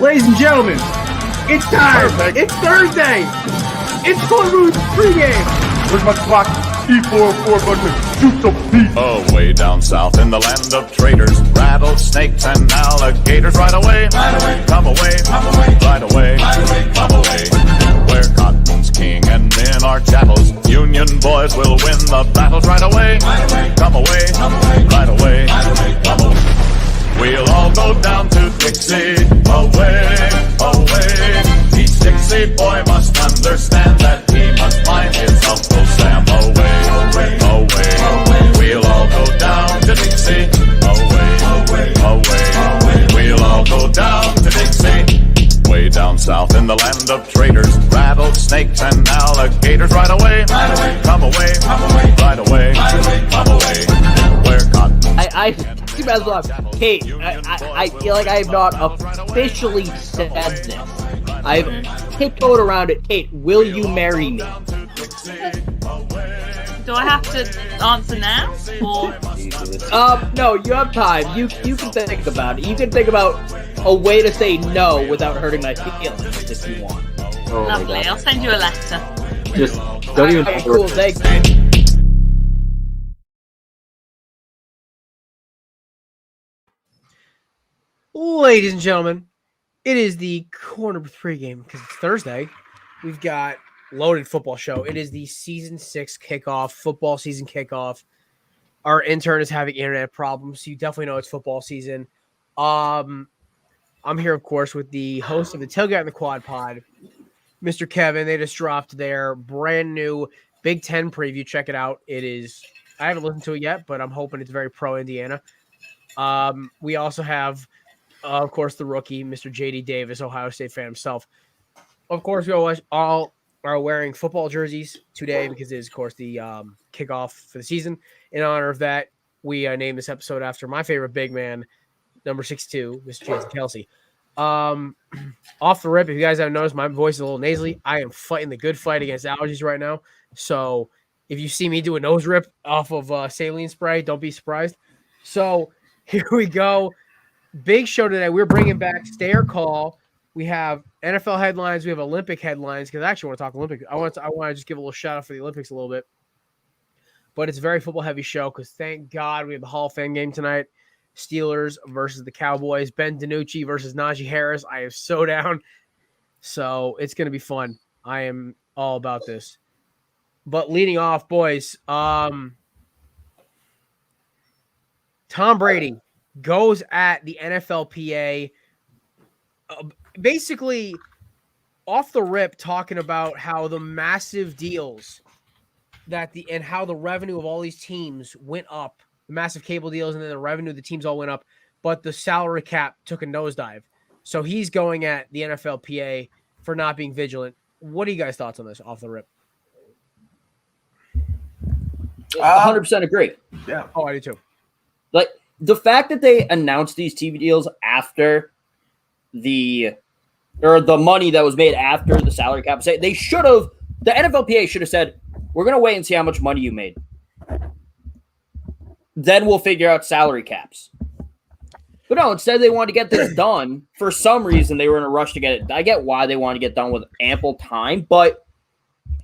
Ladies and gentlemen, it's time. Perfect. It's Thursday. It's Korner's Pregame. Where's my clock? E404 button. Shoot some beat. Oh, way down south in the land of traitors, rattlesnakes and alligators. Right away, come away, right away, come away. Where cotton's king and men are chattels, Union boys will win the battles. Right away, come away, right away, come away. We'll all go down to Dixie, away, away. Each Dixie boy must understand that he must find his Uncle Sam. Away, away, we'll all go down to Dixie, away, away. We'll all go down to Dixie. Way down south in the land of traitors, rattlesnakes and alligators. Right away, come away, right away, come away. Where cotton. You guys love Kate. I feel like I have not officially said this. I've tiptoed around it. Kate, will you marry me? Do I have to answer now? Or No, you have time. You can think about it. You can think about a way to say no without hurting my feelings if you want. Oh my lovely. God. I'll send you a letter. Just don't even. Alright, cool. Thanks. Ladies and gentlemen, it is the Korner Pregame because it's Thursday. We've got loaded football show. It is the season 6 kickoff, football season kickoff. Our intern is having internet problems, so you definitely know it's football season. I'm here, of course, with the host of the Tailgate and the Quad Pod, Mr. Kevin. They just dropped their brand new Big Ten preview. Check it out. I haven't listened to it yet, but I'm hoping it's very pro Indiana. We also have, of course, the rookie, Mr. J.D. Davis, Ohio State fan himself. Of course, we all are wearing football jerseys today because it is, of course, the kickoff for the season. In honor of that, we named this episode after my favorite big man, number 62, Mr. Jason Kelce. Off the rip, if you guys haven't noticed, my voice is a little nasally. I am fighting the good fight against allergies right now. So if you see me do a nose rip off of saline spray, don't be surprised. So here we go. Big show today. We're bringing back Stay or Call. We have NFL headlines. We have Olympic headlines because I actually want to talk Olympics. I want to just give a little shout out for the Olympics a little bit. But it's a very football heavy show because thank God we have the Hall of Fame game tonight. Steelers versus the Cowboys. Ben DiNucci versus Najee Harris. I am so down. So it's going to be fun. I am all about this. But leading off, boys, Tom Brady goes at the NFLPA, basically off the rip, talking about how the massive deals and how the revenue of all these teams went up, the massive cable deals, and then the revenue of the teams all went up, but the salary cap took a nosedive. So he's going at the NFLPA for not being vigilant. What are you guys' thoughts on this off the rip? 100% agree. Yeah. Oh, I do too. Like the fact that they announced these TV deals after the money that was made after the salary cap, they should have. The NFLPA should have said, "We're going to wait and see how much money you made. Then we'll figure out salary caps." But no, instead they wanted to get this done. For some reason, they were in a rush to get it. I get why they wanted to get done with ample time, but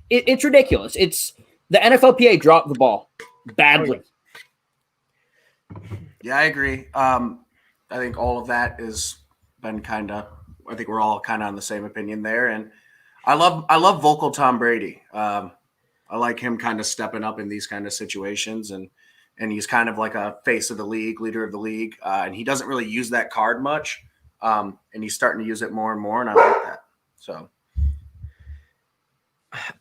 it's ridiculous. It's the NFLPA dropped the ball badly. Yeah, I agree. I think all of that has been I think we're all kind of on the same opinion there. And I love vocal Tom Brady. I like him kind of stepping up in these kind of situations, and he's kind of like a face of the league, leader of the league. And he doesn't really use that card much. And he's starting to use it more and more. And I like that. So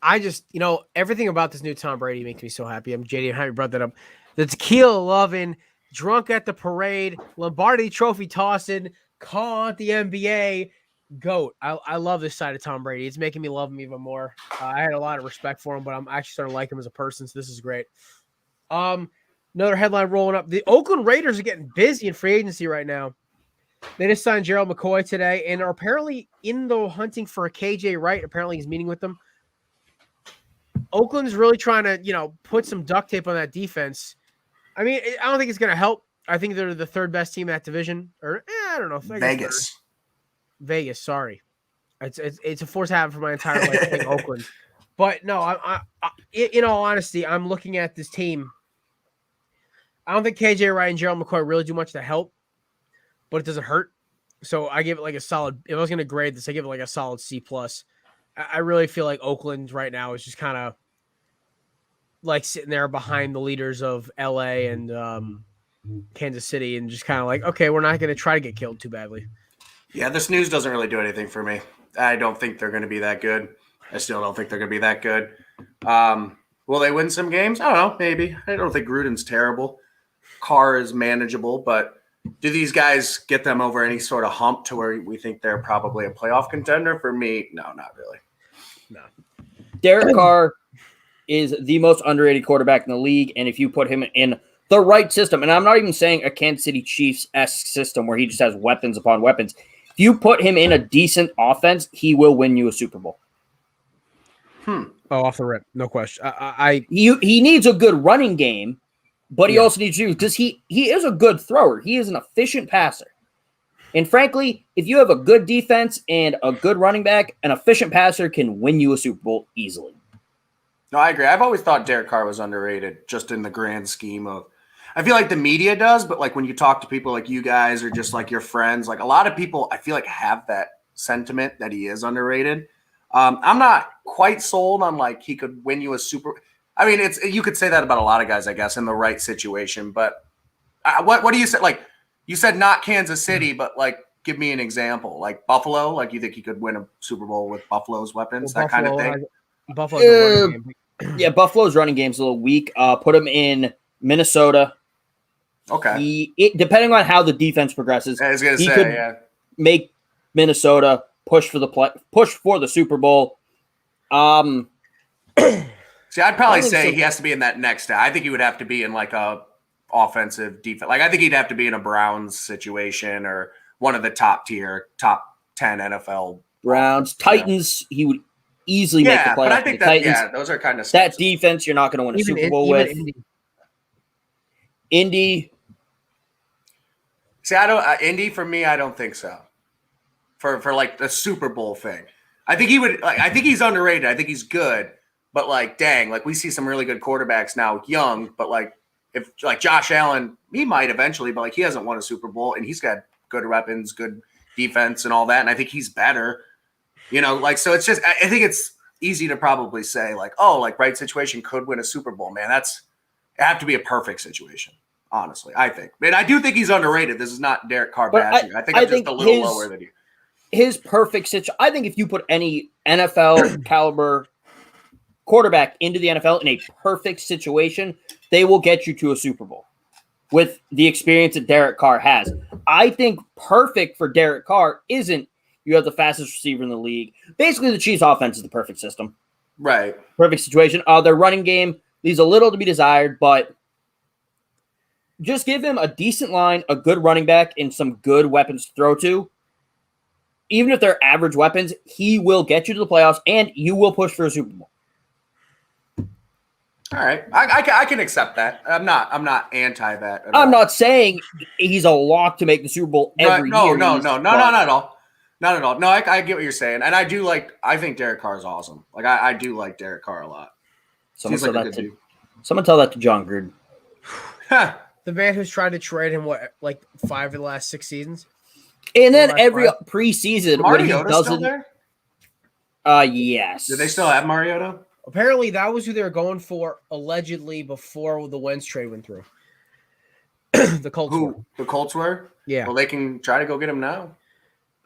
I just, everything about this new Tom Brady makes me so happy. I'm JD. I'm happy you brought that up. The tequila loving, drunk at the parade, Lombardi trophy tossing, call the NBA GOAT. I love this side of Tom Brady. It's making me love him even more. I had a lot of respect for him, but I'm actually starting to like him as a person. So this is great. Another headline rolling up. The Oakland Raiders are getting busy in free agency right now. They just signed Gerald McCoy today and are apparently in the hunting for a KJ Wright. Apparently he's meeting with them. Oakland's really trying to, put some duct tape on that defense. I mean, I don't think it's going to help. I think they're the third best team in that division. Or I don't know. Vegas. Vegas. Sorry, it's a forced habit for my entire life playing Oakland. But no, I in all honesty, I'm looking at this team. I don't think KJ Wright and Gerald McCoy really do much to help, but it doesn't hurt. So I give it like a solid. If I was going to grade this, I give it like a solid C+. I really feel like Oakland right now is just kind of like sitting there behind the leaders of LA and Kansas City and just kind of like, okay, we're not going to try to get killed too badly. Yeah, this news doesn't really do anything for me. I don't think they're going to be that good. I still don't think they're going to be that good. Will they win some games? I don't know, maybe. I don't think Gruden's terrible. Carr is manageable, but do these guys get them over any sort of hump to where we think they're probably a playoff contender? For me, no, not really. No. Derek Carr is the most underrated quarterback in the league, and if you put him in the right system, and I'm not even saying a Kansas City Chiefs-esque system where he just has weapons upon weapons. If you put him in a decent offense, he will win you a Super Bowl. Oh, off the rip, no question. He needs a good running game, but he also needs to, because he is a good thrower. He is an efficient passer. And frankly, if you have a good defense and a good running back, an efficient passer can win you a Super Bowl easily. No, I agree. I've always thought Derek Carr was underrated just in the grand scheme of – I feel like the media does, but like when you talk to people like you guys or just like your friends, like a lot of people I feel like have that sentiment that he is underrated. I'm not quite sold on like he could win you a Super – I mean, you could say that about a lot of guys, I guess, in the right situation. But what do you say? Like you said not Kansas City, but like give me an example. Like Buffalo, like you think he could win a Super Bowl with Buffalo's weapons, that kind of thing? Buffalo's a running game. Yeah, Buffalo's running game's a little weak. Put him in Minnesota. Okay. Depending on how the defense progresses, I was gonna he say, could make Minnesota push for the Super Bowl. See, I'd probably say he has to be in that next step. I think he would have to be in like a offensive defense. Like I think he'd have to be in a Browns situation or one of the top 10 NFL Browns, Titans. He would easily make the playoffs. But I think that Titans, those are kind of that defense. You're not going to win a Super Bowl with. Indy. See, Indy for me, I don't think so. For like the Super Bowl thing, I think he would. Like, I think he's underrated. I think he's good. But like, dang, like we see some really good quarterbacks now, young. But like, if like Josh Allen, he might eventually, but like he hasn't won a Super Bowl, and he's got good weapons, good defense, and all that. And I think he's better, like so. It's just I think it's easy to probably say like, oh, like right situation could win a Super Bowl, man. It have to be a perfect situation, honestly. I think, and I do think he's underrated. This is not Derek Carr bashing. I think I'm just a little lower than you. His perfect situation. I think if you put any NFL caliber quarterback into the NFL in a perfect situation, they will get you to a Super Bowl with the experience that Derek Carr has. I think perfect for Derek Carr isn't you have the fastest receiver in the league. Basically, the Chiefs' offense is the perfect system. Right. Perfect situation. Their running game leaves a little to be desired, but just give him a decent line, a good running back, and some good weapons to throw to. Even if they're average weapons, he will get you to the playoffs, and you will push for a Super Bowl. All right, I can accept that. I'm not anti that. I'm not saying he's a lock to make the Super Bowl every year. No, not at all. Not at all. No, I get what you're saying, and I think Derek Carr is awesome. Like I do like Derek Carr a lot. Someone tell that to John Gruden. The man who's tried to trade him 5 of the last 6 seasons. And then every preseason, when he doesn't. Still there? Yes. Do they still have Mariota? Apparently, that was who they were going for, allegedly, before the Wentz trade went through. The Colts were. The Colts were? Yeah. Well, they can try to go get him now.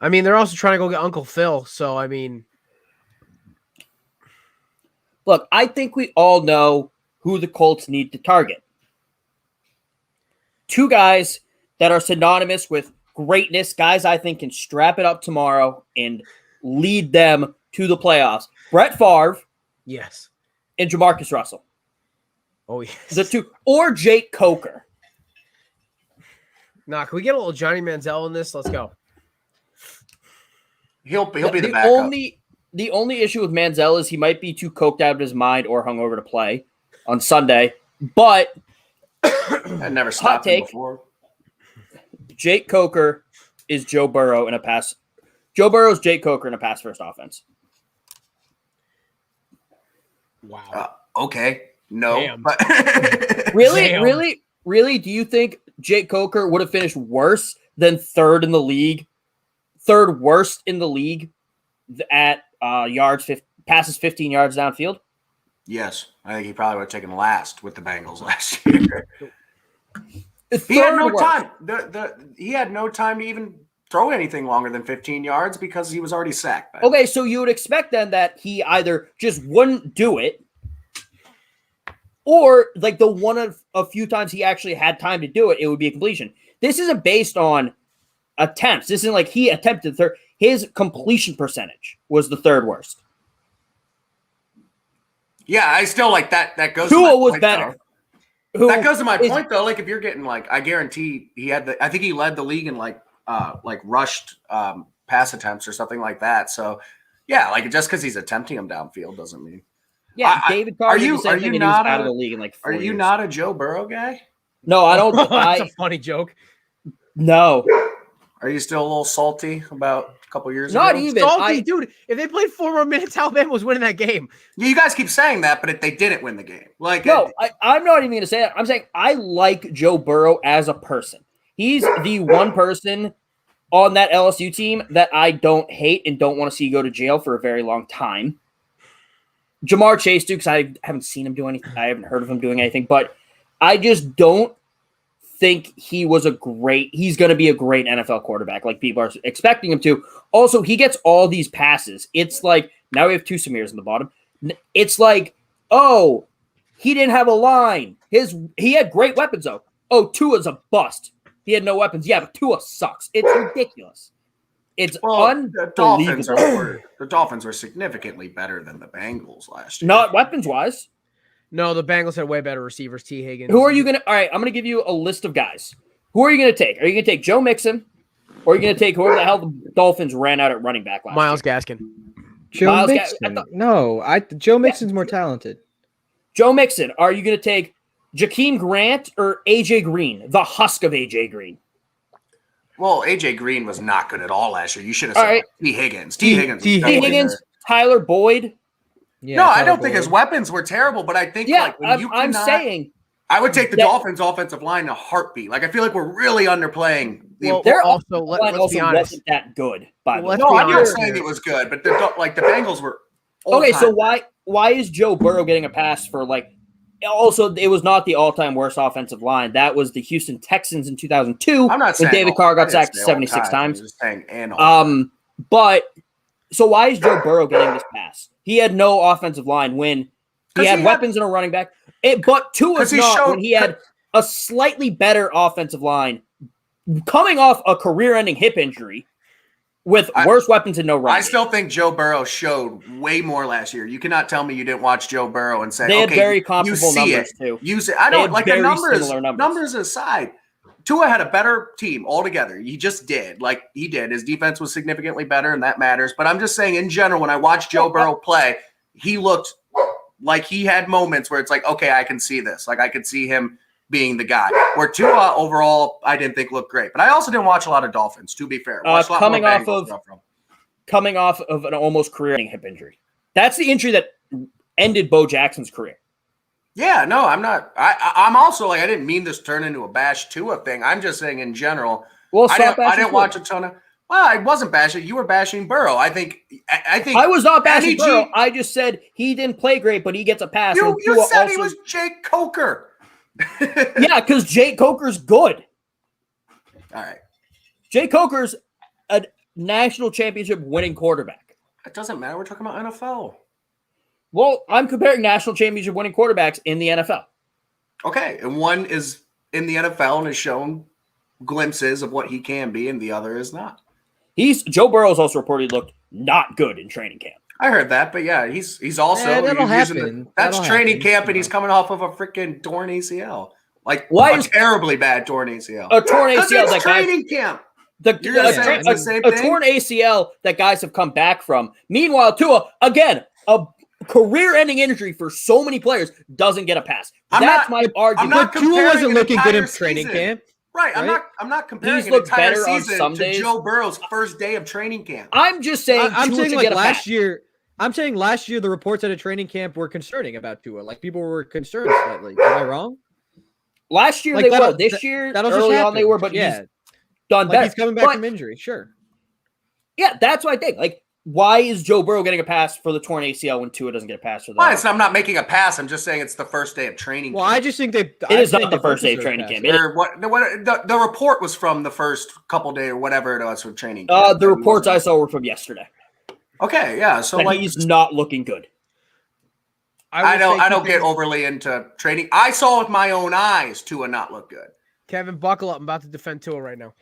I mean, they're also trying to go get Uncle Phil, so, I mean. Look, I think we all know who the Colts need to target. 2 guys that are synonymous with greatness, guys I think can strap it up tomorrow and lead them to the playoffs. Brett Favre. Yes. And Jamarcus Russell. Oh, yes. The 2. Or Jake Coker. Nah, can we get a little Johnny Manziel in this? Let's go. He'll be the backup. The only issue with Manziel is he might be too coked out of his mind or hungover to play on Sunday. But I never stopped him before. Jake Coker is Joe Burrow in a pass Joe Burrow's Jake Coker in a pass-first offense. Wow. Okay. No. Damn. But Really? Damn. Really? Do you think Jake Coker would have finished worse than third worst in the league at passes 15 yards downfield? yes, I think he probably would have taken last with the Bengals last year. He had no time. He had no time to even throw anything longer than 15 yards because he was already sacked. Okay, so you would expect then that he either just wouldn't do it, or like the one of a few times he actually had time to do it, it would be a completion. This isn't based on attempts. This isn't like he attempted third. His completion percentage was the third worst. Yeah, I still like that. That goes. Tua to my was point, better. though. That goes to my point though. Like if you're getting I guarantee he had I think he led the league in rushed pass attempts or something like that. So yeah, just because he's attempting them downfield doesn't mean. Yeah, David Carr did the same thing and he was out of the league in 4 Are you years. not a Joe Burrow guy? No, I don't. That's a funny joke. No. Are you still a little salty about a couple years Not ago? even. Salty, dude. If they played 4 more minutes, Alabama was winning that game. Yeah, you guys keep saying that, but they didn't win the game. No, I'm not even going to say that. I'm saying I like Joe Burrow as a person. He's the one person on that LSU team that I don't hate and don't want to see go to jail for a very long time. Jamar Chase, because I haven't seen him do anything. I haven't heard of him doing anything, but I just don't think he's going to be a great NFL quarterback like people are expecting him to. Also, he gets all these passes. It's like, now we have 2 Samirs in the bottom. It's like, oh, he didn't have a line. He had great weapons, though. Oh, Tua's a bust. He had no weapons. Yeah, but Tua sucks. It's ridiculous. It's unbelievable. The Dolphins were significantly better than the Bengals last year. Not weapons-wise. No, the Bengals had way better receivers. T. Higgins. Who are you going to – all right, I'm going to give you a list of guys. Who are you going to take? Are you going to take Joe Mixon, or are you going to take whoever the hell the Dolphins ran out at running back last Myles year? Gaskin. Joe Mixon. Joe Mixon's more talented. Joe Mixon. Are you going to take Jakeem Grant or A.J. Green, the husk of A.J. Green? Well, A.J. Green was not good at all last year. You should have said T. Higgins. T. Higgins, Tyler Boyd. Yeah, no, I don't think his weapons were terrible, but I think I'm saying I would take the Dolphins' offensive line in a heartbeat. I feel like we're really underplaying. Their also, let's be honest, wasn't that good. By the way, no, I'm not saying it was good, but the Bengals were okay. So why is Joe Burrow getting a pass for Also, it was not the all-time worst offensive line. That was the Houston Texans in 2002. I'm not saying when David Carr got sacked 76 times. I'm just saying but so why is Joe Burrow getting this pass? He had no offensive line when he had weapons and a running back. But Tua's not when he had a slightly better offensive line coming off a career-ending hip injury with worse weapons and no running. I still think Joe Burrow showed way more last year. You cannot tell me you didn't watch Joe Burrow and say, they had very comparable numbers too. I don't like the numbers aside. Tua had a better team altogether. He just did. His defense was significantly better, and that matters. But I'm just saying, in general, when I watched Joe Burrow play, he looked like he had moments where it's like, okay, I can see this. I could see him being the guy. Where Tua overall, I didn't think looked great. But I also didn't watch a lot of Dolphins, to be fair. Coming off of an almost career-ending hip injury. That's the injury that ended Bo Jackson's career. Yeah, no, I'm not. I'm also I didn't mean this turn into a bash Tua thing. I'm just saying in general. Well, I didn't watch a ton of. Well, I wasn't bashing. You were bashing Burrow. I think I was not bashing Burrow. I just said he didn't play great, but he gets a pass. You said he was Jake Coker. Yeah, because Jake Coker's good. All right. Jake Coker's a national championship winning quarterback. It doesn't matter. We're talking about NFL. Well, I'm comparing national championship winning quarterbacks in the NFL. Okay, and one is in the NFL and has shown glimpses of what he can be, and the other is not. Joe Burrow's also reportedly looked not good in training camp. I heard that, but yeah, he's also that'll happen. That's training camp, and he's coming off of a freaking torn ACL, terribly bad torn ACL. A torn ACL. It's training camp. A torn ACL that guys have come back from. Meanwhile, Tua again a career-ending injury for so many players doesn't get a pass. That's my argument. Tua wasn't looking good in training camp. Right. Right? I'm not comparing He's an looked entire better on season some to days. Joe Burrow's first day of training camp. I'm just saying I'm Tua saying should like get a last pass. year. I'm saying last year the reports at a training camp were concerning about Tua. Like people were concerned slightly. Am I wrong? Last year Like they that'll- were. This year, that'll just early on they happen. were, but Yeah. he's done Like better. he's coming back But, from injury. Sure. yeah, that's what I think. Like, why is Joe Burrow getting a pass for the torn ACL when Tua doesn't get a pass for that? Why? I'm not making a pass. I'm just saying it's the first day of training Well, camp. I just think they. It is not the first day of training camp. Or what? The report was from the first couple days or whatever it was from training camp. The reports I saw were from yesterday. Okay, yeah. So That like, he's not looking good. I don't get overly into training. I saw with my own eyes Tua not look good. Kevin, buckle up. I'm about to defend Tua right now.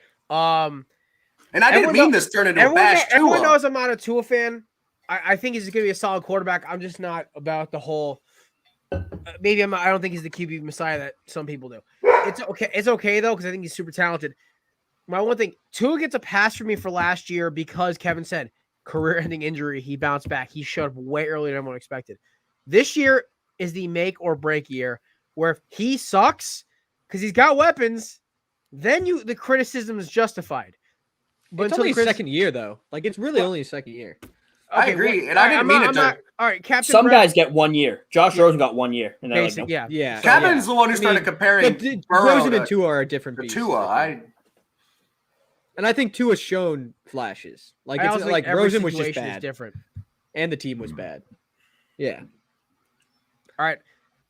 And I didn't mean this turn into a bash Tua. Everyone knows I'm not a Tua fan. I think he's going to be a solid quarterback. I'm just not about the whole. Maybe I'm. I don't think he's the QB messiah that some people do. It's okay. It's okay though because I think he's super talented. My one thing, Tua gets a pass for me for last year because Kevin said career-ending injury. He bounced back. He showed up way earlier than everyone expected. This year is the make or break year where if he sucks because he's got weapons, then the criticism is justified. But it's only his second year though. Like it's really only his second year. I agree, and I didn't mean it to. All right, Captain. Some Brett, guys get 1 year. Josh Rosen got 1 year. And they're like, nope. Yeah. Kevin's the one who started comparing Burrow Rosen and to Tua are a different beast. Tua. And I think Tua's shown flashes. Like I it's also like think every Rosen was just situation is bad, different. and the team was bad. Yeah. All right.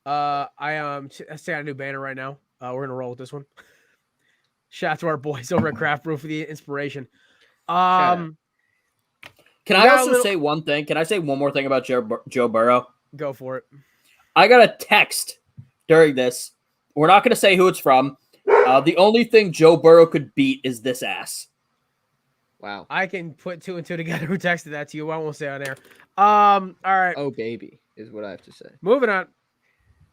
I say a new banner right now. We're gonna roll with this one. Shout out to our boys over at Craft Brew for the inspiration. Can I also say one thing? Can I say one more thing about Joe Burrow? Go for it. I got a text during this. We're not going to say who it's from. The only thing Joe Burrow could beat is this ass. Wow. I can put two and two together. Who texted that to you? I won't say on air. All right. Oh, baby, is what I have to say. Moving on.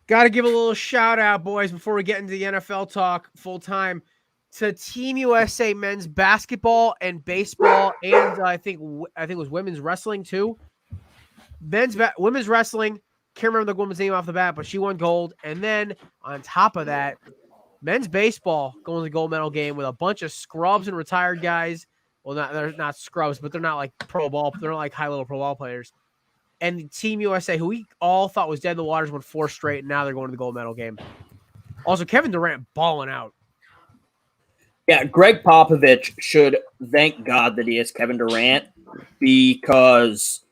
Got to give a little shout out, boys, before we get into the NFL talk full time, to Team USA men's basketball and baseball, and I think it was women's wrestling too. Women's wrestling, can't remember the woman's name off the bat, but she won gold. And then on top of that, men's baseball going to the gold medal game with a bunch of scrubs and retired guys. Well, they're not scrubs, but they're not like they're not like high-level pro ball players. And Team USA, who we all thought was dead in the waters, won 4 straight, and now they're going to the gold medal game. Also, Kevin Durant balling out. Yeah, Greg Popovich should thank God that he has Kevin Durant because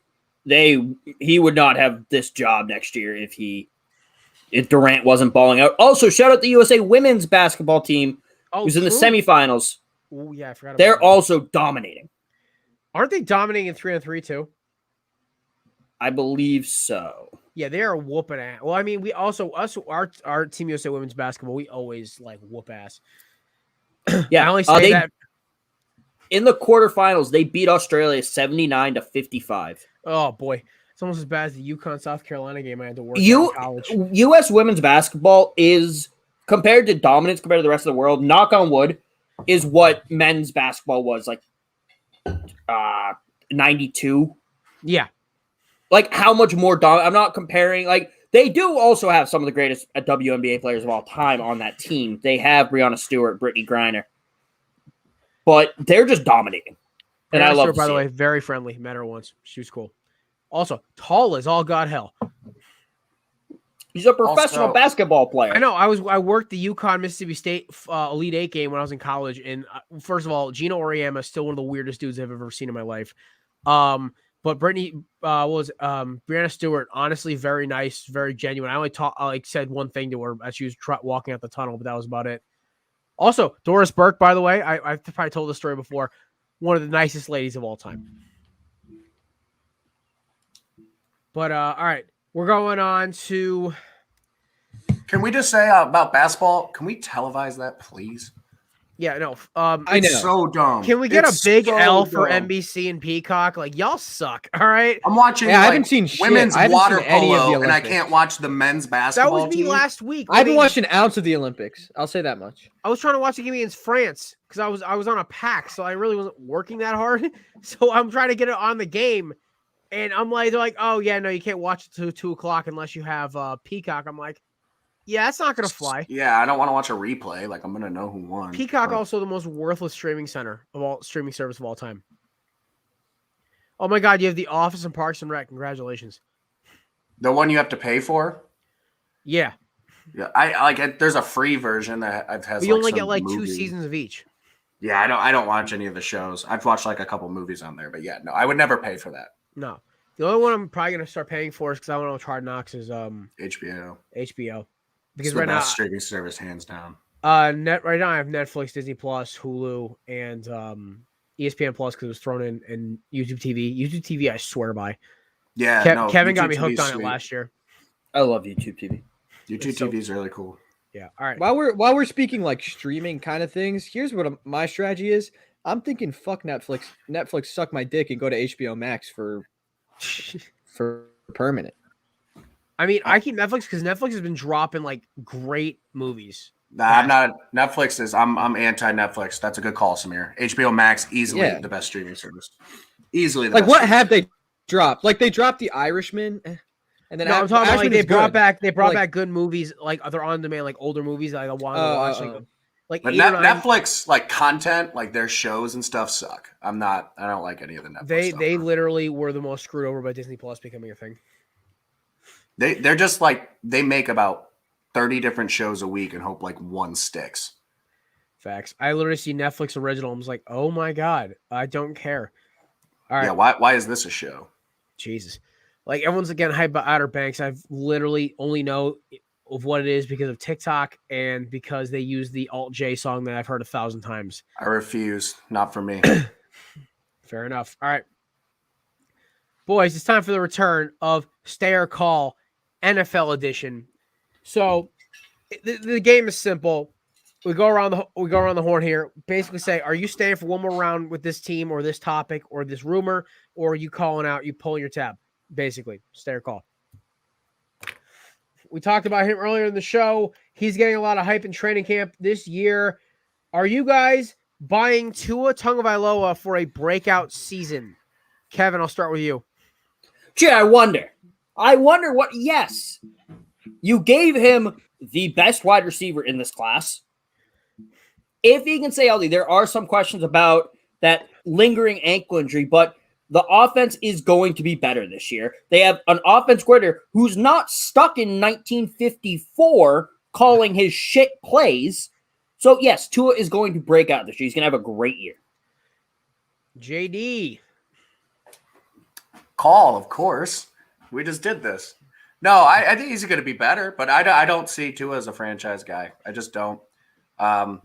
he would not have this job next year if Durant wasn't balling out. Also, shout out the USA women's basketball team who's in the semifinals. Oh yeah, I forgot. They're also dominating. Aren't they dominating in 3-on-3 too? I believe so. Yeah, they are whooping ass. Well, I mean, we also our Team USA women's basketball, we always like whoop ass. Yeah, I only say that in the quarterfinals they beat Australia 79-55. Oh boy, it's almost as bad as the UConn South Carolina game I had to work in college. U.S. women's basketball is compared to dominance compared to the rest of the world. Knock on wood, is what men's basketball was like. 92. Yeah. Like how much more I'm not comparing. Like they do also have some of the greatest WNBA players of all time on that team. They have Breanna Stewart, Brittany Griner, but they're just dominating. And I love her, by the way, very friendly. Met her once. She was cool. Also, tall as all God hell. He's a professional basketball player. I know. I worked the UConn Mississippi State Elite 8 game when I was in college, and first of all, Gino Auriemma is still one of the weirdest dudes I've ever seen in my life. But Breanna Stewart, honestly, very nice, very genuine. I only said one thing to her as she was walking out the tunnel, but that was about it. Also, Doris Burke, by the way, I've probably told this story before, one of the nicest ladies of all time. But all right, we're going on to. Can we just say about basketball? Can we televise that, please? Yeah, no. I know. It's so dumb. Can we get a big L for NBC and Peacock? Like, y'all suck. All right. I'm watching. Yeah, I haven't seen women's water polo, and I Olympics. can't watch the men's basketball. That was me team. last week. I haven't watched an ounce of the Olympics. I'll say that much. I was trying to watch the game against France because I was on a pack, so I really wasn't working that hard. So I'm trying to get it on the game, and I'm like, they're like, oh yeah, no, you can't watch it till 2:00 unless you have Peacock. I'm like, Yeah, that's not gonna fly. Yeah, I don't want to watch a replay. Like I'm gonna know who won. Peacock But also the most worthless streaming service of all time. Oh my God, you have The Office and Parks and Rec. Congratulations. the one you have to pay for. Yeah, Yeah, I like it. There's a free version that has. but you like, only some get like movie. 2 seasons of each. Yeah, I don't watch any of the shows. I've watched like a couple movies on there, but yeah, no, I would never pay for that. No, the only one I'm probably gonna start paying for is because I want to watch Hard Knocks is HBO. HBO. It's Because the right now, best streaming service, hands down. right now I have Netflix, Disney Plus, Hulu, and ESPN Plus because it was thrown in and YouTube TV. YouTube TV, I swear by. Yeah, Kevin got YouTube me hooked TV 's on it sweet. last year. I love YouTube TV. YouTube So- TV is really cool. Yeah. All right. While we're speaking like streaming kind of things, here's what my strategy is. I'm thinking fuck Netflix. Netflix suck my dick and go to HBO Max for permanent. I mean, I keep Netflix because Netflix has been dropping like great movies. Nah, I'm not. Netflix is. I'm anti Netflix. That's a good call, Samir. HBO Max easily Yeah. the best streaming service. Easily the Like best what streaming have they dropped? Like they dropped The Irishman, and then No, I'm talking about like Irishman they is brought good. back Like- back good movies, like other on demand, like older movies that I wanted to watch. Like But 8 or 9 Netflix, like content, like their shows and stuff suck. I don't like any of the Netflix stuff. They literally were the most screwed over by Disney Plus becoming a thing. They're just like they make about 30 different shows a week and hope like one sticks. Facts. I literally see Netflix original. I'm just like, oh my God, I don't care. All right. Yeah, why is this a show? Jesus. Like everyone's again hype about Outer Banks. I've literally only know of what it is because of TikTok and because they use the Alt J song that I've heard 1,000 times. I refuse. Not for me. Fair enough. All right. Boys, it's time for the return of Stay or Call NFL edition. So the game is simple. We go around the horn here. Basically say, are you staying for one more round with this team or this topic or this rumor, or are you calling out, you pull your tab? Basically, Stay or Call. We talked about him earlier in the show. He's getting a lot of hype in training camp this year. Are you guys buying Tua Tagovailoa for a breakout season? Kevin, I'll start with you. Gee, I wonder what. Yes, you gave him the best wide receiver in this class. If he can stay healthy, there are some questions about that lingering ankle injury, but the offense is going to be better this year. They have an offense coordinator who's not stuck in 1954 calling his shit plays. So, yes, Tua is going to break out this year. He's going to have a great year. JD. Call, of course. We just did this. No, I think he's going to be better, but I don't see Tua as a franchise guy. I just don't. And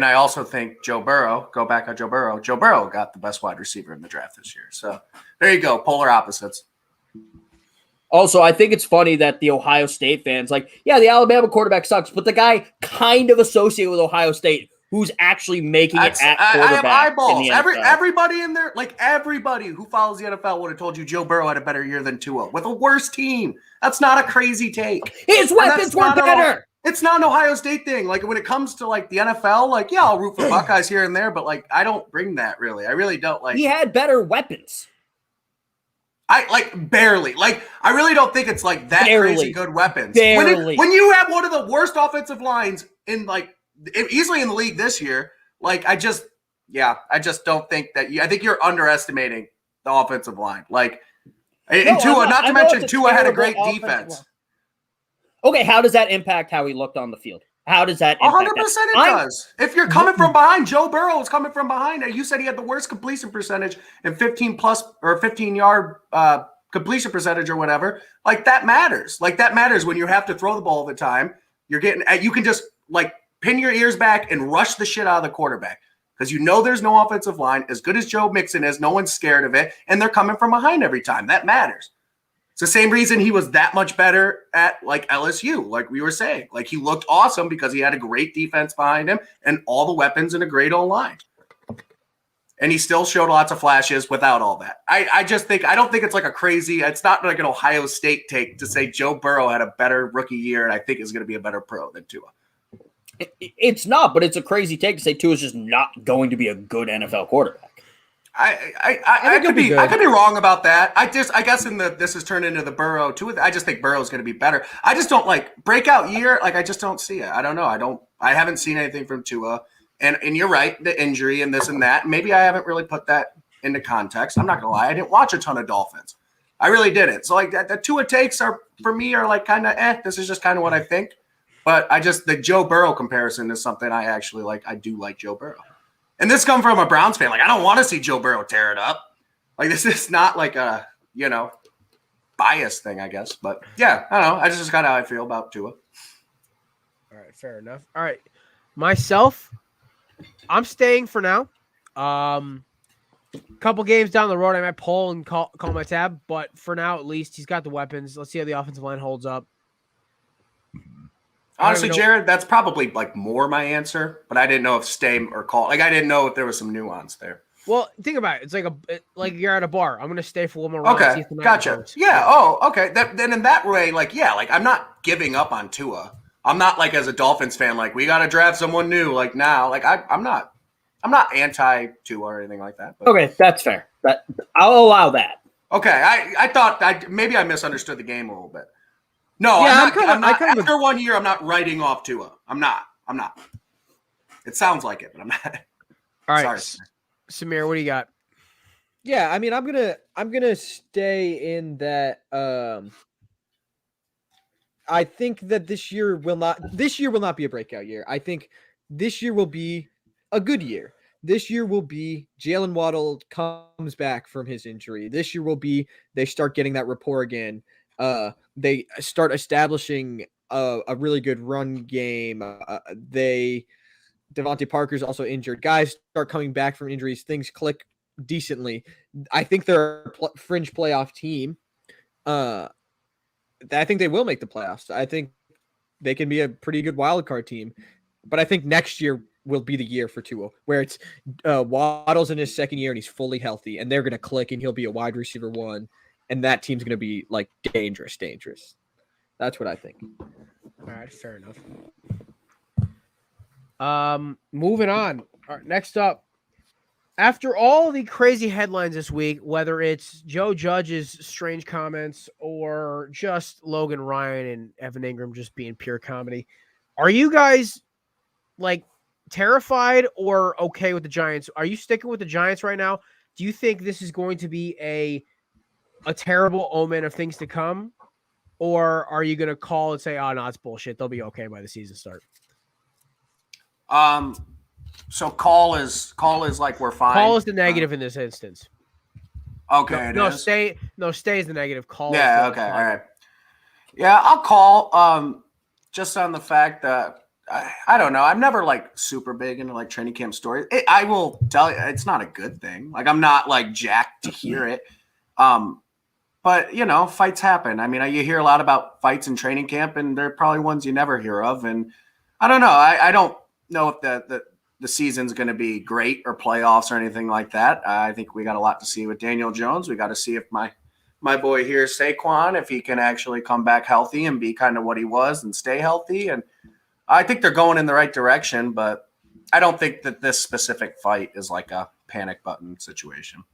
I also think Joe Burrow, go back on Joe Burrow. Joe Burrow got the best wide receiver in the draft this year. So there you go, polar opposites. Also, I think it's funny that the Ohio State fans, like, yeah, the Alabama quarterback sucks, but the guy kind of associated with Ohio State who's actually making it at I have quarterback eyeballs. in the NFL. Everybody in there, like everybody who follows the NFL would have told you Joe Burrow had a better year than Tua with a worse team. That's not a crazy take. His And weapons that's were not better. It's not an Ohio State thing. Like when it comes to like the NFL, like yeah, I'll root for Buckeyes here and there, but like I don't bring that really. I really don't like. He had better weapons. I like barely. Like I really don't think it's like that Barely. crazy good weapons. Barely. When you have one of the worst offensive lines in like easily in the league this year, like I just don't think that. I think you're underestimating the offensive line. Like and Tua, not to mention Tua had a great defense. Okay, how does that impact how he looked on the field? How does that 100% impact it that? does. If you're coming from behind, Joe Burrow is coming from behind. You said he had the worst completion percentage and 15-yard completion percentage or whatever. Like that matters. Like that matters when you have to throw the ball all the time. You can just like pin your ears back and rush the shit out of the quarterback because you know there's no offensive line. As good as Joe Mixon is, no one's scared of it, and they're coming from behind every time. That matters. It's the same reason he was that much better at like LSU, like we were saying. Like he looked awesome because he had a great defense behind him and all the weapons and a great O-line. And he still showed lots of flashes without all that. I don't think it's like a crazy, it's not like an Ohio State take to say Joe Burrow had a better rookie year and I think is going to be a better pro than Tua. It's not, but it's a crazy take to say Tua is just not going to be a good NFL quarterback. I could be wrong about that. I guess this has turned into the Burrow too. I just think Burrow's going to be better. I just don't like breakout year. Like I just don't see it. I don't know. I haven't seen anything from Tua. And you're right, the injury and this and that. Maybe I haven't really put that into context. I'm not gonna lie. I didn't watch a ton of Dolphins. I really didn't. So like the Tua takes are for me are like kind of This is just kind of what I think. But the Joe Burrow comparison is something I actually like. I do like Joe Burrow. And this comes from a Browns fan. Like, I don't want to see Joe Burrow tear it up. Like, this is not like a, bias thing, I guess. But, yeah, I don't know. I just kind of how I feel about Tua. All right, fair enough. All right. Myself, I'm staying for now. Couple games down the road, I might pull and call my tab. But for now, at least, he's got the weapons. Let's see how the offensive line holds up. Honestly, Jared, that's probably like more my answer, but I didn't know if stay or call. Like I didn't know if there was some nuance there. Well, think about it. It's like you're at a bar. I'm gonna stay for one more round. Okay, gotcha. Yeah. Oh, okay. Then in that way, like I'm not giving up on Tua. I'm not like as a Dolphins fan, like we got to draft someone new. Like now, like I'm not anti Tua or anything like that. But. Okay, that's fair. I'll allow that. Okay, I thought maybe I misunderstood the game a little bit. No, yeah, I'm not. After 1 year, I'm not writing off Tua. I'm not. It sounds like it, but I'm not. All right, sorry. Samir, what do you got? Yeah, I mean, I'm gonna stay in that. I think that this year will not be a breakout year. I think this year will be a good year. This year will be Jalen Waddle comes back from his injury. This year will be they start getting that rapport again. They start establishing a really good run game. Devontae Parker's also injured. Guys start coming back from injuries. Things click decently. I think they're a fringe playoff team. I think they will make the playoffs. I think they can be a pretty good wild card team. But I think next year will be the year for Tua, where it's Waddle's in his second year and he's fully healthy, and they're going to click and he'll be a wide receiver one. And that team's going to be like dangerous. That's what I think. All right, fair enough. Moving on. All right, next up. After all the crazy headlines this week, whether it's Joe Judge's strange comments or just Logan Ryan and Evan Ingram just being pure comedy, are you guys like terrified or okay with the Giants? Are you sticking with the Giants right now? Do you think this is going to be a terrible omen of things to come, or are you going to call and say, "Oh no, it's bullshit. They'll be okay by the season start"? So call is like we're fine. Call is the negative in this instance. Okay, stay is the negative. Call. Yeah. Okay. All right. Yeah, I'll call. Just on the fact that I don't know. I'm never like super big into like training camp stories. I will tell you, it's not a good thing. Like I'm not like jacked to hear it. But, fights happen. I mean, you hear a lot about fights in training camp, and they're probably ones you never hear of. And I don't know. I don't know if the season's going to be great or playoffs or anything like that. I think we got a lot to see with Daniel Jones. We got to see if my boy here, Saquon, if he can actually come back healthy and be kind of what he was and stay healthy. And I think they're going in the right direction, but I don't think that this specific fight is like a panic button situation.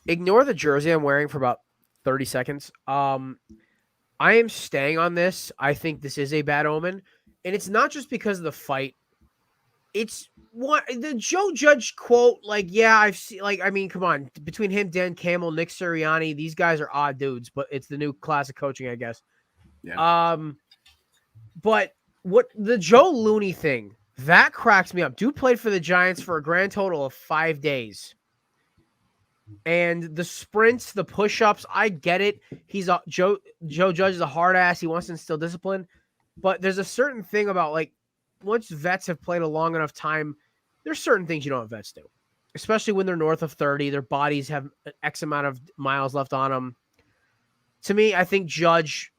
Ignore the jersey I'm wearing for about 30 seconds. I am staying on this. I think this is a bad omen. And it's not just because of the fight. It's what the Joe Judge quote, like, yeah, I've seen, like, I mean, come on. Between him, Dan Campbell, Nick Sirianni, these guys are odd dudes, but it's the new class of coaching, I guess. Yeah. But what the Joe Looney thing, that cracks me up. Dude played for the Giants for a grand total of 5 days. And the sprints, the push-ups, I get it. He's Joe Judge is a hard ass. He wants to instill discipline. But there's a certain thing about, like, once vets have played a long enough time, there's certain things you don't have vets do. Especially when they're north of 30. Their bodies have an X amount of miles left on them. To me, I think Judge,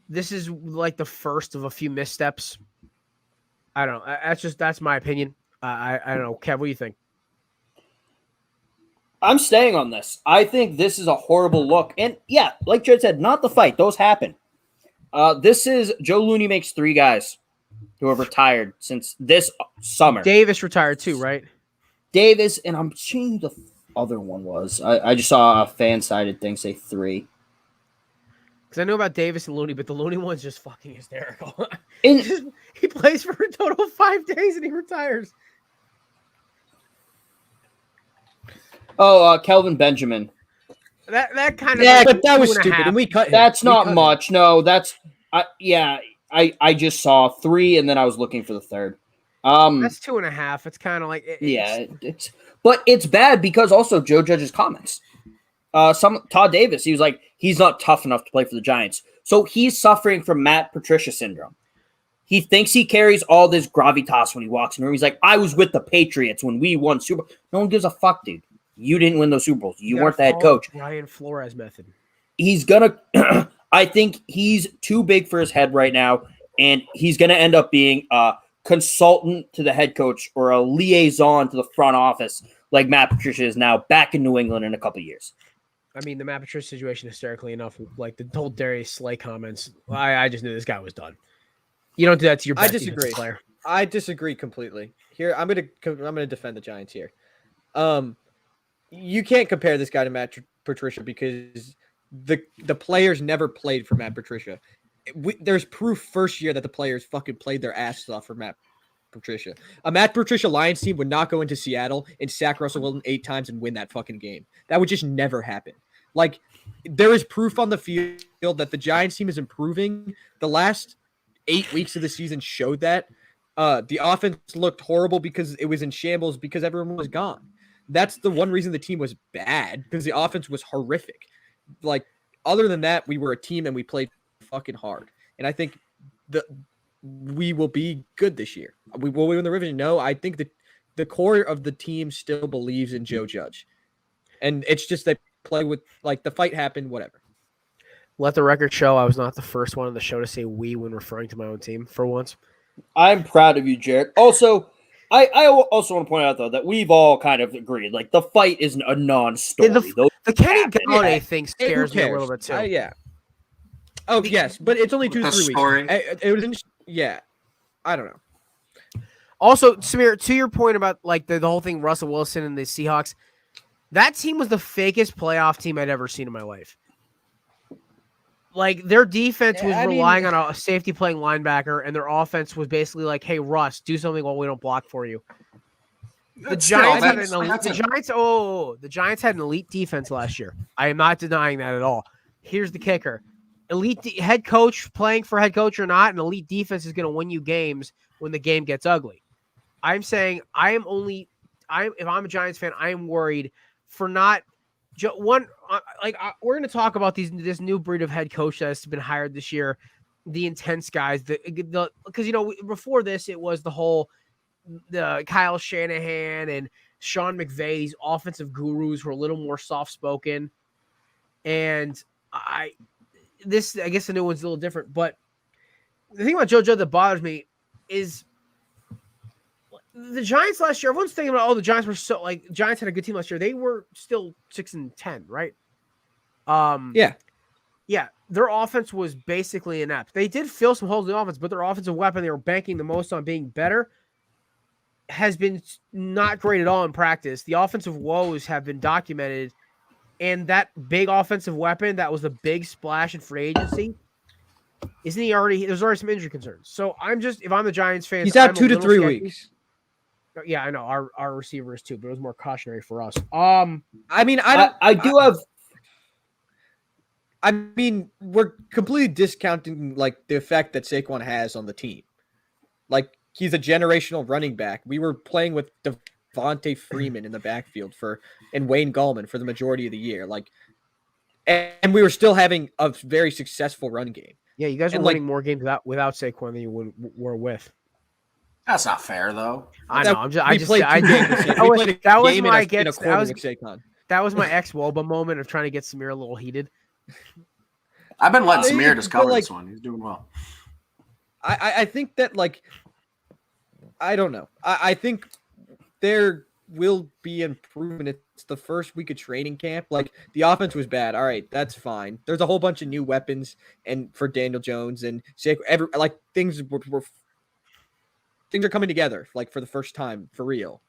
this is like the first of a few missteps. I don't know. That's my opinion. I don't know. Kev, what do you think? I'm staying on this. I think this is a horrible look. And yeah, like Jared said, not the fight. Those happen. This is Joe Looney makes 3 guys who have retired since this summer. Davis retired too, right? Davis, and I'm seeing the other one was. I just saw a fan-sided thing say 3. Because I know about Davis and Looney, but the Looney one's just fucking hysterical. And He plays for a total of 5 days and he retires. Kelvin Benjamin. That kind of Yeah, but that was stupid, 2.5. and we cut him. That's We not cut him. much. No, that's I just saw 3 and then I was looking for the third. That's 2.5. It's kind of like but it's bad because also Joe Judge's comments. Todd Davis, he was like, he's not tough enough to play for the Giants. So he's suffering from Matt Patricia syndrome. He thinks he carries all this gravitas when he walks in the room. He's like, I was with the Patriots when we won Super Bowl. No one gives a fuck, dude. You didn't win those Super Bowls. You weren't the head coach. Ryan Flores method. He's gonna I think he's too big for his head right now, and he's gonna end up being a consultant to the head coach or a liaison to the front office like Matt Patricia is now back in New England in a couple of years. I mean, the Matt Patricia situation, hysterically enough, like the whole Darius Slay comments, I just knew this guy was done. You don't do that to your best defensive player. I disagree completely. Here, I'm gonna defend the Giants here. You can't compare this guy to Matt Patricia because the players never played for Matt Patricia. There's proof first year that the players fucking played their asses off for Matt Patricia. A Matt Patricia Lions team would not go into Seattle and sack Russell Wilson 8 times and win that fucking game. That would just never happen. Like, there is proof on the field that the Giants team is improving. The last 8 weeks of the season showed that. The offense looked horrible because it was in shambles because everyone was gone. That's the one reason the team was bad, because the offense was horrific. Like, other than that, we were a team and we played fucking hard. And I think we will be good this year. We will win the division. No, I think that the core of the team still believes in Joe Judge. And it's just they play with, like, the fight happened, whatever. Let the record show I was not the first one on the show to say we when referring to my own team for once. I'm proud of you, Jarek. Also, I also want to point out, though, that we've all kind of agreed. Like, the fight is a non-story. The Kenny Galladay thing scares me a cares? little bit, too. Yeah. Oh, yes, but it's only 2 to 3 story. weeks. It was yeah. I don't know. Also, Samir, to your point about, like, the whole thing, Russell Wilson and the Seahawks, that team was the fakest playoff team I'd ever seen in my life. Like, their defense was relying on a safety playing linebacker, and their offense was basically like, hey, Russ, do something while we don't block for you. The Giants had an elite defense last year. I am not denying that at all. Here's the kicker. Head coach, playing for head coach or not, an elite defense is going to win you games when the game gets ugly. I'm saying if I'm a Giants fan, I am worried for not we're going to talk about this new breed of head coach that's been hired this year, the intense guys, because before this it was the Kyle Shanahan and Sean McVay, these offensive gurus who are a little more soft spoken, and I guess the new one's a little different. But the thing about JoJo that bothers me is the Giants last year. Everyone's thinking about, the Giants were Giants had a good team last year. They were still 6-10, right? Yeah. Their offense was basically inept. They did fill some holes in the offense, but their offensive weapon they were banking the most on being better has been not great at all in practice. The offensive woes have been documented, and that big offensive weapon that was the big splash in free agency. There's already some injury concerns. So if I'm the Giants fan, he's out 2 to 3 weeks. Yeah, I know our receiver is too, but it was more cautionary for us. We're completely discounting, like, the effect that Saquon has on the team. Like, he's a generational running back. We were playing with Devontae Freeman in the backfield and Wayne Gallman for the majority of the year. Like, and we were still having a very successful run game. Yeah, you guys were winning more games without Saquon than you were with. That's not fair, though. I know. That was my ex-Woba moment of trying to get Samir a little heated. I've been letting Samir discover this one. He's doing well. I think that, like, I don't know. I think there will be improvement. It's the first week of training camp. Like, the offense was bad. All right, that's fine. There's a whole bunch of new weapons and for Daniel Jones and things are coming together, like, for the first time for real.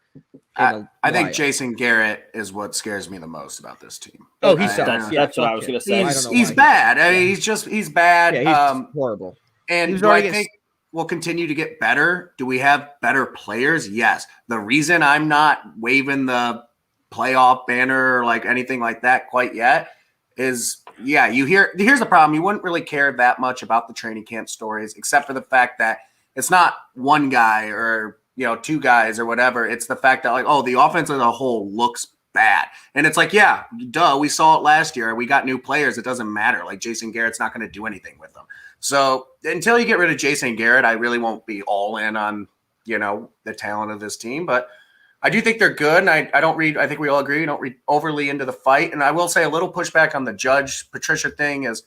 I think Jason Garrett is what scares me the most about this team. Oh, he I- sucks. I- That's what I was going to say. I don't know He's why bad. sucks. I mean, he's bad. Yeah, he's horrible. And He was do already I think we'll continue to get better? Do we have better players? Yes. The reason I'm not waving the playoff banner or like anything like that quite yet is, here's the problem. You wouldn't really care that much about the training camp stories, except for the fact that it's not one guy or, two guys or whatever. It's the fact that like, oh, the offense as a whole looks bad. And it's like, yeah, duh, we saw it last year. We got new players. It doesn't matter. Like Jason Garrett's not going to do anything with them. So until you get rid of Jason Garrett, I really won't be all in on, the talent of this team. But I do think they're good. And I think we all agree, don't read overly into the fight. And I will say a little pushback on the Judge Patricia thing is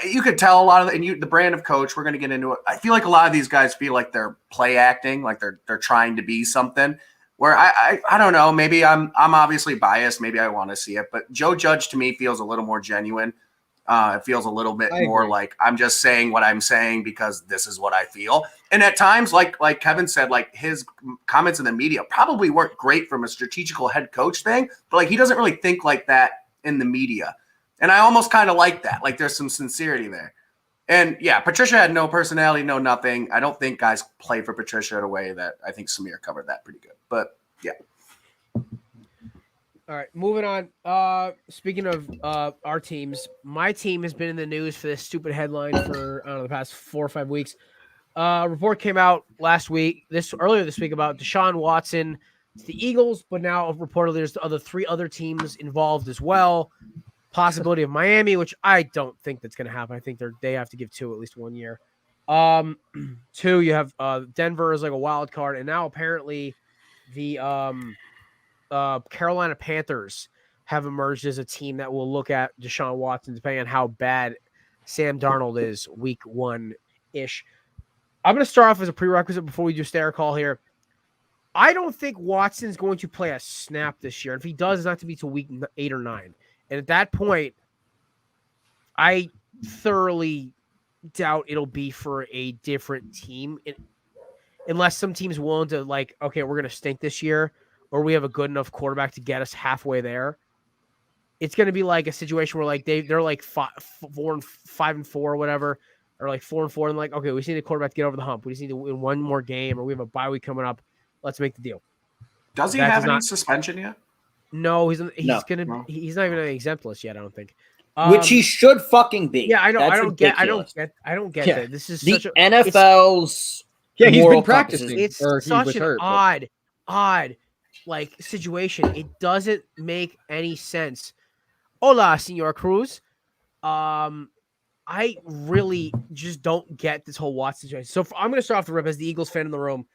you could tell a lot of the brand of coach, we're going to get into it. I feel like a lot of these guys feel like they're play acting, like they're trying to be something. Where I don't know, maybe I'm obviously biased. Maybe I want to see it, but Joe Judge to me feels a little more genuine. It feels a little bit more like I'm just saying what I'm saying because this is what I feel. And at times, like Kevin said, like his comments in the media probably weren't great from a strategical head coach thing, but like he doesn't really think like that in the media. And I almost kind of like that. Like there's some sincerity there. And yeah, Patricia had no personality, no nothing. I don't think guys play for Patricia in a way that I think Samir covered that pretty good. But yeah. All right, moving on. Speaking of our teams, my team has been in the news for this stupid headline for the past 4 or 5 weeks. Report came out earlier this week about Deshaun Watson. It's the Eagles, but now reportedly there's three other teams involved as well. Possibility of Miami, which I don't think that's going to happen. I think they have to give two at least 1 year. Two, you have Denver is like a wild card, and now apparently the Carolina Panthers have emerged as a team that will look at Deshaun Watson depending on how bad Sam Darnold is week 1-ish. I'm going to start off as a prerequisite before we do stare call here. I don't think Watson's going to play a snap this year. If he does, it's not to be till week 8 or 9. And at that point, I thoroughly doubt it'll be for a different team. Unless some team's willing to like, okay, we're going to stink this year, or we have a good enough quarterback to get us halfway there. It's going to be like a situation where like they're like 5-4 or whatever, or like 4-4, and like, okay, we just need a quarterback to get over the hump. We just need to win one more game, or we have a bye week coming up. Let's make the deal. Does he have any suspension yet? No, he's not even on the exempt list yet. I don't think. Which he should fucking be. Yeah, I know. That's I don't get Yeah. that. This is the such a NFL's. Yeah, he's moral been practicing. compasses. It's such an odd like situation. It doesn't make any sense. Hola, Senor Cruz. I really just don't get this whole Watson situation. So I'm going to start off the rip as the Eagles fan in the room.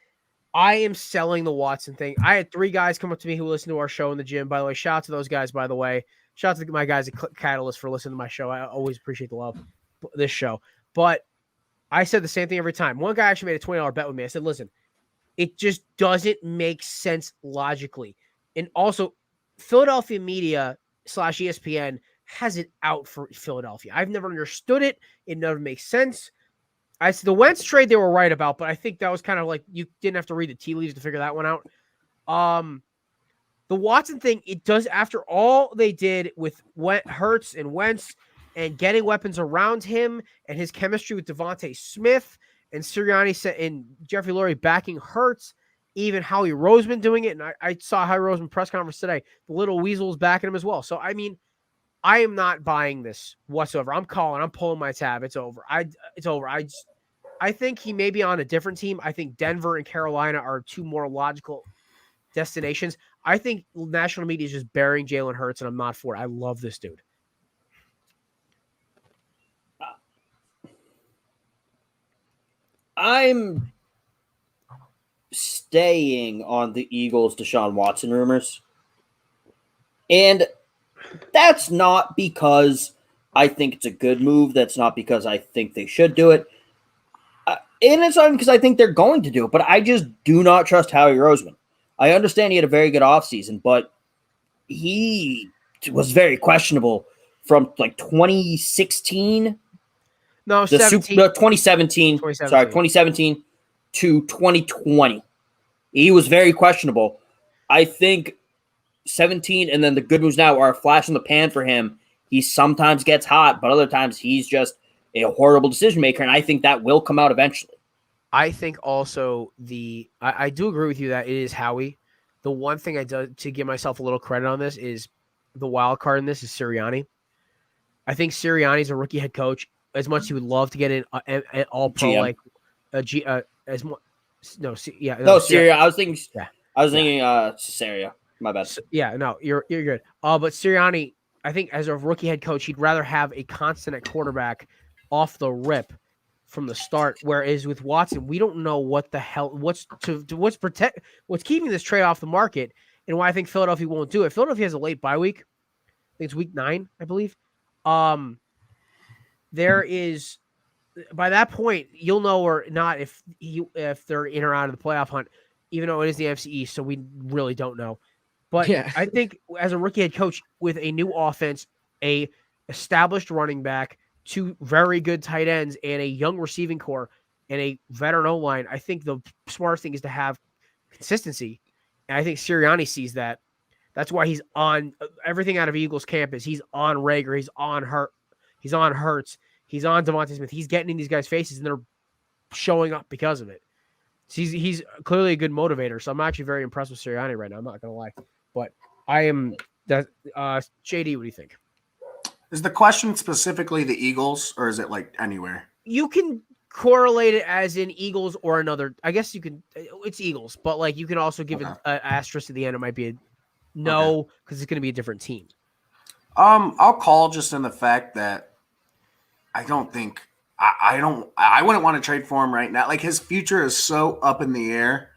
I am selling the Watson thing. I had 3 guys come up to me who listen to our show in the gym. By the way, shout out to those guys, by the way. Shout out to my guys at Catalyst for listening to my show. I always appreciate the love, this show. But I said the same thing every time. One guy actually made a $20 bet with me. I said, listen, it just doesn't make sense logically. And also, Philadelphia media / ESPN has it out for Philadelphia. I've never understood it. It never makes sense. I said the Wentz trade they were right about, but I think that was kind of like you didn't have to read the tea leaves to figure that one out. The Watson thing, it does after all they did with Hurts and Wentz and getting weapons around him and his chemistry with Devontae Smith and Sirianni and Jeffrey Lurie backing Hurts, even Howie Roseman doing it. And I saw Howie Roseman press conference today. The little weasel's backing him as well. So, I mean, I am not buying this whatsoever. I'm pulling my tab. It's over. It's over. I think he may be on a different team. I think Denver and Carolina are 2 more logical destinations. I think national media is just burying Jalen Hurts, and I'm not for it. I love this dude. I'm staying on the Eagles Deshaun Watson rumors. And that's not because I think it's a good move. That's not because I think they should do it. And it's not because I think they're going to do it, but I just do not trust Howie Roseman. I understand he had a very good offseason, but he was very questionable from like 2016. No, 2017. Sorry, 2017 to 2020. He was very questionable. I think 17 and then the good moves now are a flash in the pan for him. He sometimes gets hot, but other times he's just a horrible decision maker, and I think that will come out eventually. I think also I do agree with you that it is Howie. The one thing I do to give myself a little credit on this is the wild card in this is Sirianni. I think Sirianni's a rookie head coach. As much as he would love to get an all pro GM. like a G as much. No, Syria. I was thinking. Yeah. I was thinking. Caesarea. My bad. Yeah, no, you're good. But Sirianni, I think as a rookie head coach, he'd rather have a constant at quarterback off the rip from the start. Whereas with Watson, we don't know what the hell what's keeping this trade off the market, and why I think Philadelphia won't do it. Philadelphia has a late bye week. I think it's week 9, I believe. There is by that point you'll know or not if they're in or out of the playoff hunt, even though it is the NFC East, so we really don't know. But Yeah. I think as a rookie head coach with a new offense, a established running back, 2 very good tight ends, and a young receiving core and a veteran O-line, I think the smartest thing is to have consistency. And I think Sirianni sees that. That's why he's on everything out of Eagles campus. He's on Rager. He's on Hurts. He's on Devontae Smith. He's getting in these guys' faces, and they're showing up because of it. So he's clearly a good motivator. So I'm actually very impressed with Sirianni right now. I'm not going to lie. But I am that JD, what do you think? Is the question specifically the Eagles, or is it like anywhere? You can correlate it as in Eagles or another. I guess you can. It's Eagles, but like you can also give an asterisk at the end. It might be a no because it's going to be a different team. I'll call just in the fact that I don't think I wouldn't want to trade for him right now. Like his future is so up in the air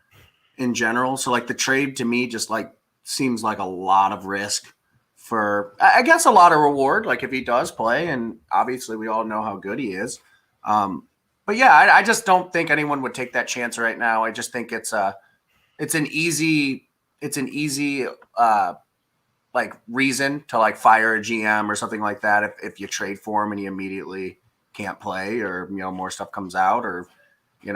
in general. So like the trade to me just like seems like a lot of risk for, I guess, a lot of reward. Like if he does play, and obviously we all know how good he is. But yeah, I just don't think anyone would take that chance right now. I just think it's an easy like reason to like fire a GM or something like that if you trade for him and he immediately can't play, or more stuff comes out, or he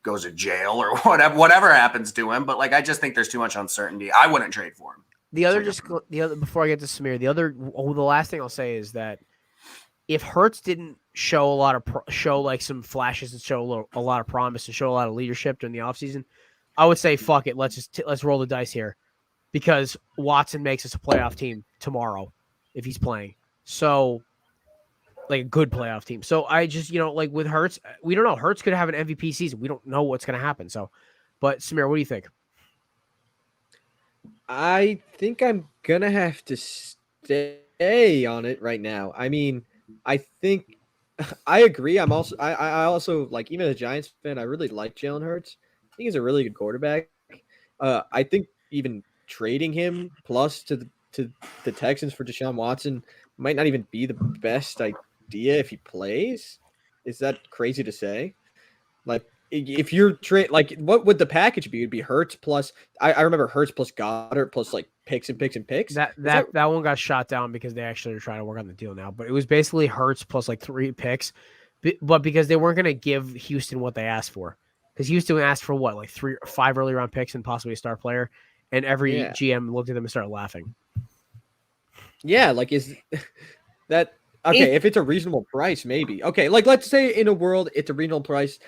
goes to jail or whatever happens to him. But like I just think there's too much uncertainty. I wouldn't trade for him. The other before I get to Samir, the last thing I'll say is that if Hurts didn't show like some flashes and show a lot of promise and show a lot of leadership during the offseason, I would say fuck it, let's roll the dice here, because Watson makes us a playoff team tomorrow if he's playing. So like a good playoff team. So I just, like with Hurts, we don't know. Hurts could have an MVP season. We don't know what's going to happen. So, but Samir, what do you think? I think I'm going to have to stay on it right now. I mean, I think I agree. I also like, even as a Giants fan, I really like Jalen Hurts. I think he's a really good quarterback. I think even trading him plus to the Texans for Deshaun Watson might not even be the best idea if he plays. Is that crazy to say? Like, if you're like, what would the package be? It'd be Hurts plus. I remember Hurts plus Goddard plus like picks and picks and picks. That one got shot down because they actually are trying to work on the deal now. But it was basically Hurts plus like 3 picks, but because they weren't going to give Houston what they asked for, because Houston asked for what, like 3 or 5 early round picks and possibly a star player, and every GM looked at them and started laughing. Yeah, like is that okay? If it's a reasonable price, maybe okay. Like let's say in a world it's a reasonable price.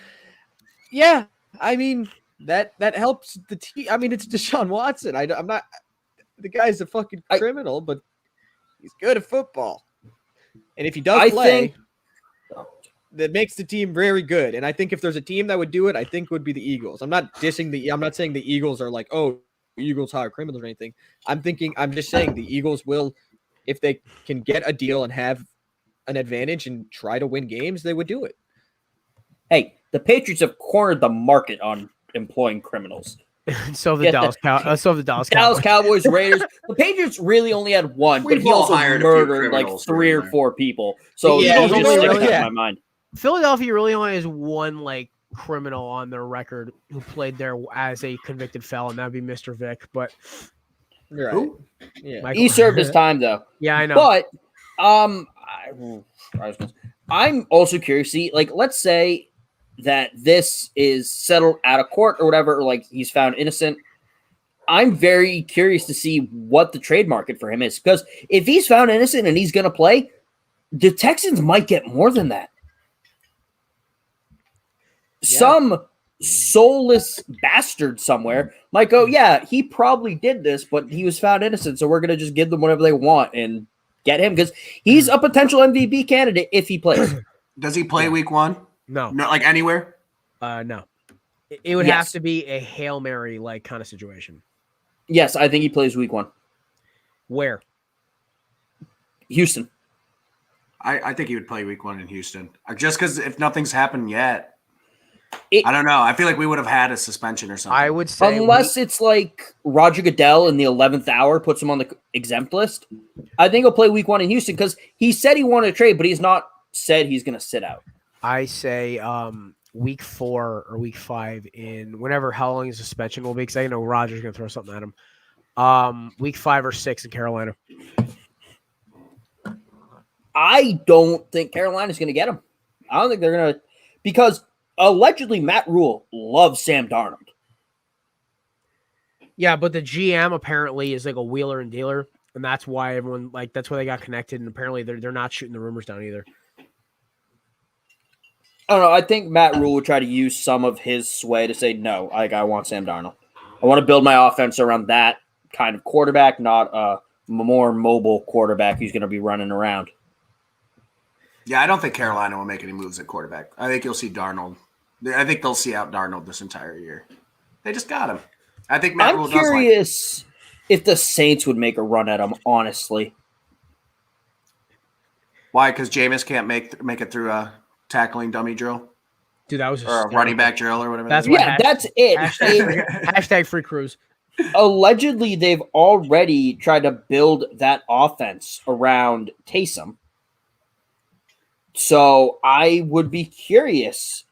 Yeah, I mean that helps the team. I mean it's Deshaun Watson. I'm not the guy's a fucking criminal, but he's good at football. And if he does play, that makes the team very good. And I think if there's a team that would do it, I think would be the Eagles. I'm not saying the Eagles are like, oh, Eagles hire criminals or anything. I'm just saying the Eagles will, if they can get a deal and have an advantage and try to win games, they would do it. Hey, the Patriots have cornered the market on employing criminals. So the Dallas Cowboys, Raiders. The Patriots really only had one, but he also murdered like 3 or 4 people. So yeah, just sticks in my mind. Philadelphia really only has one like criminal on their record who played there as a convicted felon. That'd be Mr. Vick. But right. Who? Yeah, he served his time though. Yeah, I know. But I'm also curious. See, like, let's say that this is settled out of court or whatever, or like he's found innocent. I'm very curious to see what the trade market for him is, because if he's found innocent and he's going to play, the Texans might get more than that. Yeah. Some soulless bastard somewhere might go, yeah, he probably did this, but he was found innocent, so we're going to just give them whatever they want and get him, because he's a potential MVP candidate if he plays. Does he play week 1? No. No, like anywhere? No. It would Yes. have to be a Hail Mary like kind of situation. Yes, I think he plays week 1. Where? Houston. I think he would play week 1 in Houston. Just because if nothing's happened yet, It- I don't know. I feel like we would have had a suspension or something. I would say Unless it's like Roger Goodell in the 11th hour puts him on the exempt list, I think he'll play week 1 in Houston, because he said he wanted to trade, but he's not said he's going to sit out. I say week 4 or week 5 in whenever how long his suspension will be, because I know Roger's going to throw something at him. Week 5 or 6 in Carolina. I don't think Carolina's going to get him. I don't think they're going to, because allegedly Matt Rule loves Sam Darnold. Yeah, but the GM apparently is like a wheeler and dealer, and that's why everyone that's why they got connected. And apparently they're not shooting the rumors down either. I don't know. I think Matt Rule would try to use some of his sway to say, no, I want Sam Darnold. I want to build my offense around that kind of quarterback, not a more mobile quarterback who's going to be running around. Yeah, I don't think Carolina will make any moves at quarterback. I think you'll see Darnold. I think they'll see out Darnold this entire year. They just got him. I think Matt Rule I'm does like curious if the Saints would make a run at him, honestly. why? Because Jameis can't make it through a tackling dummy drill Dude, that was or a running back drill or whatever. That's it is. what Yeah, that's it. Hashtag free cruise. Allegedly, they've already tried to build that offense around Taysom. So I would be curious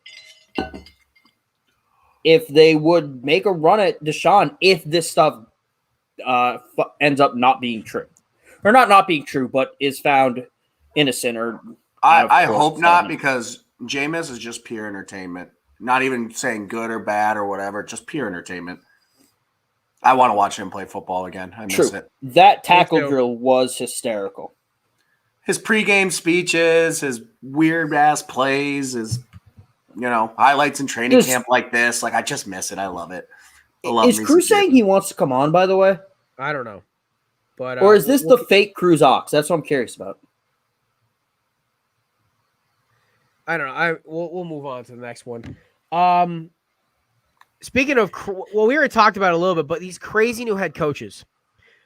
if they would make a run at Deshaun if this stuff ends up not being true. Or not being true, but is found innocent. Or I hope not, because Jameis is just pure entertainment. Not even saying good or bad or whatever, just pure entertainment. I want to watch him play football again. I miss it. That tackle too. drill was hysterical. His pregame speeches, his weird ass plays, his highlights in training camp like this. Like, I just miss it. I love it. I love Is me Cruz some saying he wants to come on, by the way? I don't know, but Or is this the fake Cruz Ox? That's what I'm curious about. I don't know. We'll move on to the next one. Speaking of, we already talked about it a little bit, but these crazy new head coaches.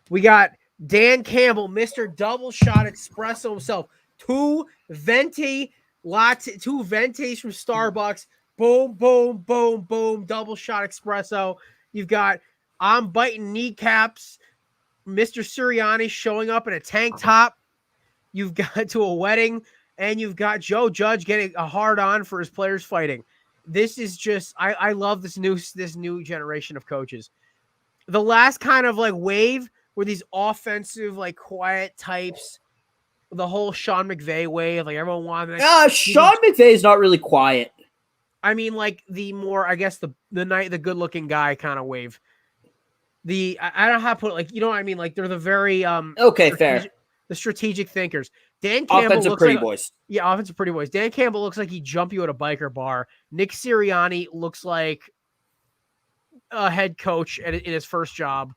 We got Dan Campbell, Mr. Double Shot Espresso himself. Two ventis from Starbucks. Boom, boom, boom, boom. Double shot espresso. You've got I'm biting kneecaps. Mr. Sirianni showing up in a tank top. You've got to a wedding, and you've got Joe Judge getting a hard on for his players fighting. This is just I love this new generation of coaches. The last kind of wave were these offensive, quiet types. The whole Sean McVay wave, everyone wanted. Sean McVay is not really quiet. I mean, the more, I guess, the good-looking guy kind of wave. I don't know how to put it. You know what I mean? They're the very Okay, fair. The strategic thinkers. Dan Campbell Offensive looks pretty like, boys. Yeah, offensive pretty boys. Dan Campbell looks like he'd jump you at a biker bar. Nick Sirianni looks like a head coach in his first job.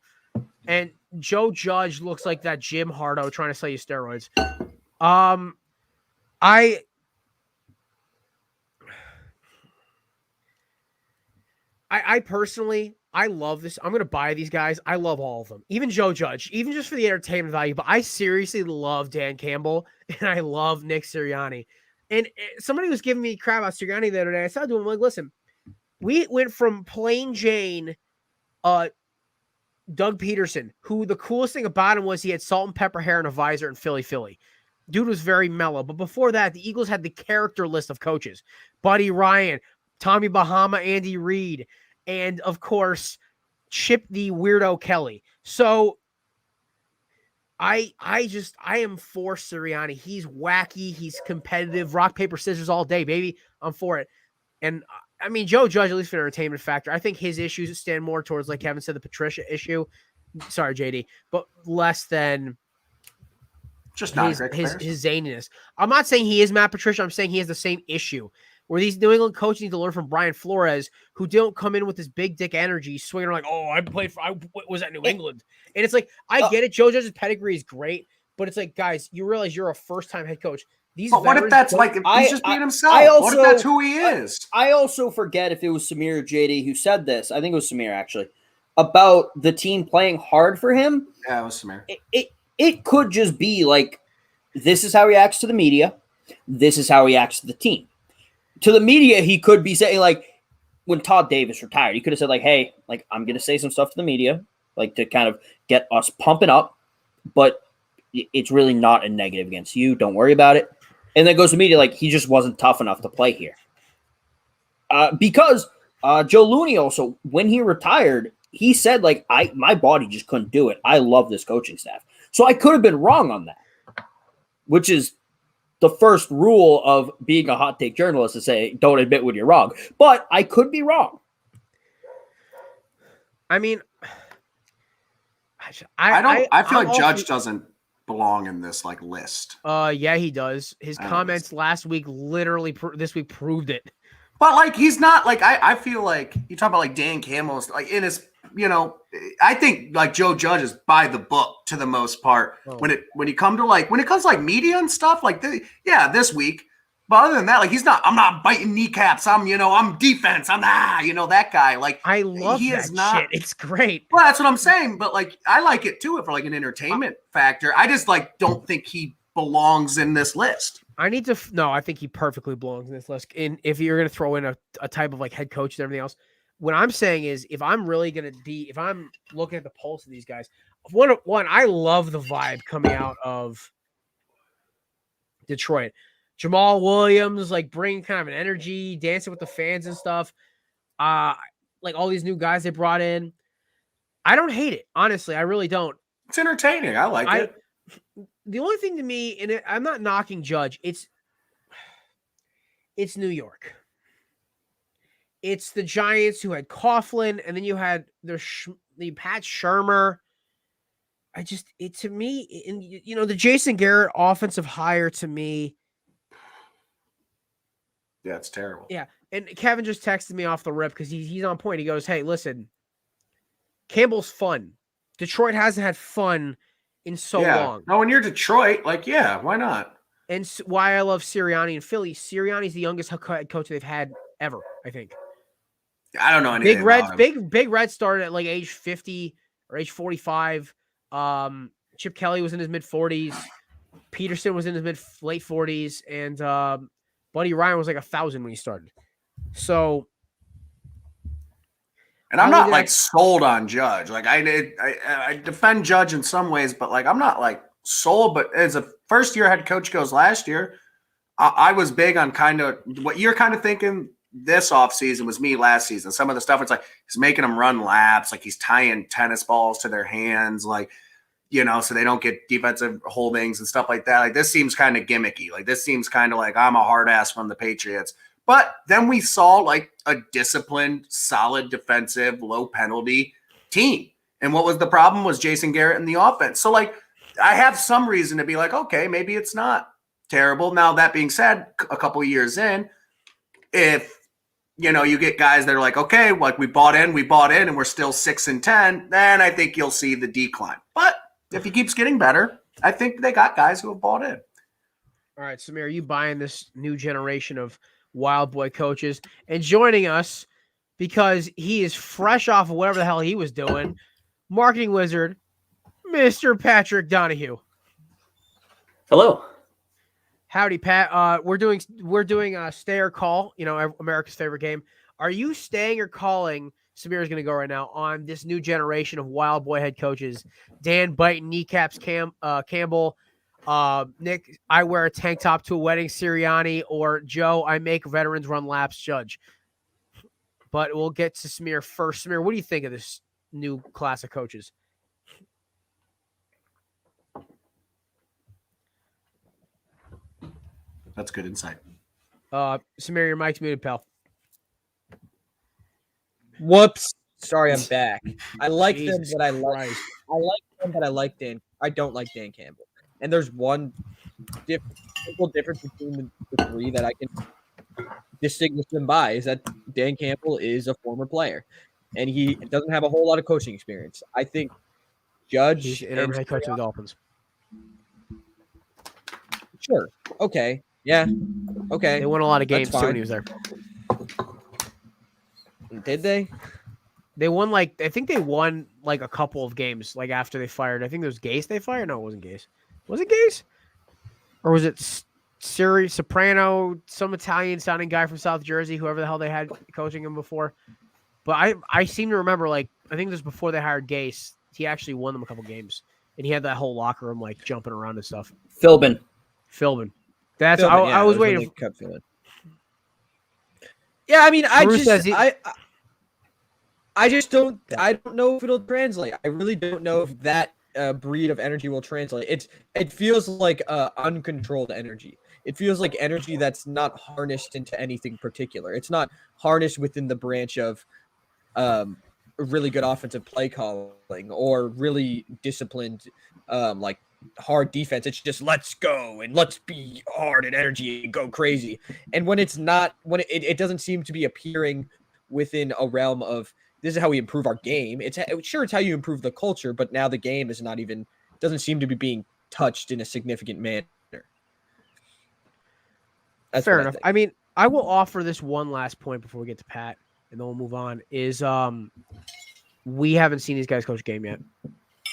And Joe Judge looks like that Jim Hardo trying to sell you steroids. I personally, I love this. I'm going to buy these guys. I love all of them. Even Joe Judge, even just for the entertainment value. But I seriously love Dan Campbell, and I love Nick Sirianni. And somebody was giving me crap about Sirianni the other day. I said to him, listen, we went from plain Jane Doug Peterson, who the coolest thing about him was he had salt and pepper hair and a visor in Philly. Dude was very mellow. But before that, the Eagles had the character list of coaches. Buddy Ryan, Tommy Bahama, Andy Reid, and, of course, Chip the Weirdo Kelly. So I am for Sirianni. He's wacky. He's competitive. Rock, paper, scissors all day, baby. I'm for it. And I mean, Joe Judge, at least for an entertainment factor, I think his issues stand more towards, like Kevin said, the Patricia issue. Sorry, JD, but less than Just not a his great his comparison. his zaniness. I'm not saying he is Matt Patricia. I'm saying he has the same issue where these New England coaches need to learn from Brian Flores, who don't come in with this big dick energy, swinging like, "Oh, I was at New England," and it's like, I get it. Joe Judge's pedigree is great, but it's like, guys, you realize you're a first time head coach. These But what if veterans that's like, if he's just being himself? What if that's who he is? I also forget if it was Samir or JD who said this. I think it was Samir actually about the team playing hard for him. Yeah, it was Samir. It could just be like, this is how he acts to the media. This is how he acts to the team. To the media, he could be saying, like, when Todd Davis retired, he could have said, like, hey, like, I'm going to say some stuff to the media, like, to kind of get us pumping up, but it's really not a negative against you. Don't worry about it. And then goes to media, like, he just wasn't tough enough to play here. Because Joe Looney also, when he retired, he said, like, my body just couldn't do it. I love this coaching staff. So I could have been wrong on that, which is the first rule of being a hot take journalist, to say, don't admit when you're wrong. But I could be wrong. I mean, I feel like Judge doesn't belong in this like list. Yeah, he does. His comments last week, literally this week, proved it. But like, he's not like, I feel like you talk about like Dan Campbell's, like in his, you know, I think like Joe Judge is by the book to the most part. When it comes to like media and stuff like this week. But other than that, like, I'm not biting kneecaps. I'm defense. I'm that guy. Like, I love shit. It's great. Well, that's what I'm saying. But like, I like it too for like an entertainment factor. I just like don't think he belongs in this list. I think he perfectly belongs in this list. And if you're going to throw in a type of like head coach and everything else, what I'm saying is, if I'm looking at the pulse of these guys, one, I love the vibe coming out of Detroit. Jamal Williams, like, bringing kind of an energy, dancing with the fans and stuff. Like all these new guys they brought in. I don't hate it. Honestly, I really don't. It's entertaining. I like it. The only thing to me, and I'm not knocking Judge, it's New York. It's the Giants who had Coughlin, and then you had the Pat Shurmur. To me, and the Jason Garrett offensive hire, to me. Yeah, it's terrible. Yeah, and Kevin just texted me off the rip because he's on point. He goes, "Hey, listen, Campbell's fun. Detroit hasn't had fun in so long. No, when you're Detroit, like, yeah, why not?" And why I love Sirianni in Philly. Sirianni's the youngest head coach they've had ever, I think. I don't know anything about him. Big Red started at like age 50 or age 45. Chip Kelly was in his mid 40s. Peterson was in his late 40s, and Buddy Ryan was like 1,000 when he started. So, and I'm not like sold on Judge. Like, I defend Judge in some ways, but like, I'm not like sold. But as a first year head coach goes last year, I was big on kind of what you're kind of thinking this offseason was me last season. Some of the stuff, it's like he's making them run laps, like he's tying tennis balls to their hands, like, so they don't get defensive holdings and stuff like that. Like, this seems kind of gimmicky. Like, this seems kind of like I'm a hard ass from the Patriots. But then we saw like a disciplined, solid defensive, low penalty team. And what was the problem was Jason Garrett in the offense. So like, I have some reason to be like, okay, maybe it's not terrible. Now, that being said, a couple of years in, if you get guys that are like, okay, like we bought in and we're still 6-10, then I think you'll see the decline. But if he keeps getting better, I think they got guys who have bought in. All right, Samir, are you buying this new generation of Wild Boy coaches and joining us because he is fresh off of whatever the hell he was doing? Marketing wizard, Mr. Patrick Donahue. Hello. Howdy, Pat. We're doing a stay or call, America's favorite game. Are you staying or calling? Samir's going to go right now on this new generation of Wild Boy head coaches. Dan biting kneecaps, Campbell. Nick, I wear a tank top to a wedding, Sirianni, or Joe, I make veterans run laps, Judge. But we'll get to Samir first. Samir, what do you think of this new class of coaches? That's good insight. Samir, your mic's muted, pal. Whoops. Sorry, I'm back. I like them, Jesus but I like Christ. Dan. I don't like Dan Campbell. And there's one simple difference between the three that I can distinguish them by is that Dan Campbell is a former player, and he doesn't have a whole lot of coaching experience. I think Judge He's interim and head coach of the Dolphins. sure, okay, yeah, okay. They won a lot of That's games too when fine. he was there. Did they? They won I think they won like a couple of games like after they fired. I think it was Gase they fired. No, it wasn't Gase. Was it Gase? Or was it Siri Soprano, some Italian sounding guy from South Jersey, whoever the hell they had coaching him before? But I seem to remember I think it was before they hired Gase. He actually won them a couple games, and he had that whole locker room jumping around and stuff. Philbin. That's Philbin, I was waiting. Kept Philbin. Yeah, I mean, I just don't. I don't know if it'll translate. I really don't know if that breed of energy will translate. It feels like uncontrolled energy. It feels like energy that's not harnessed into anything particular. It's not harnessed within the branch of really good offensive play calling or really disciplined hard defense. It's just let's go and let's be hard and energy and go crazy. And when it's not, when it doesn't seem to be appearing within a realm of this is how we improve our game. It's how you improve the culture, but now the game is not even doesn't seem to be being touched in a significant manner. That's fair enough. I mean, I will offer this one last point before we get to Pat, and then we'll move on. Is we haven't seen these guys coach a game yet.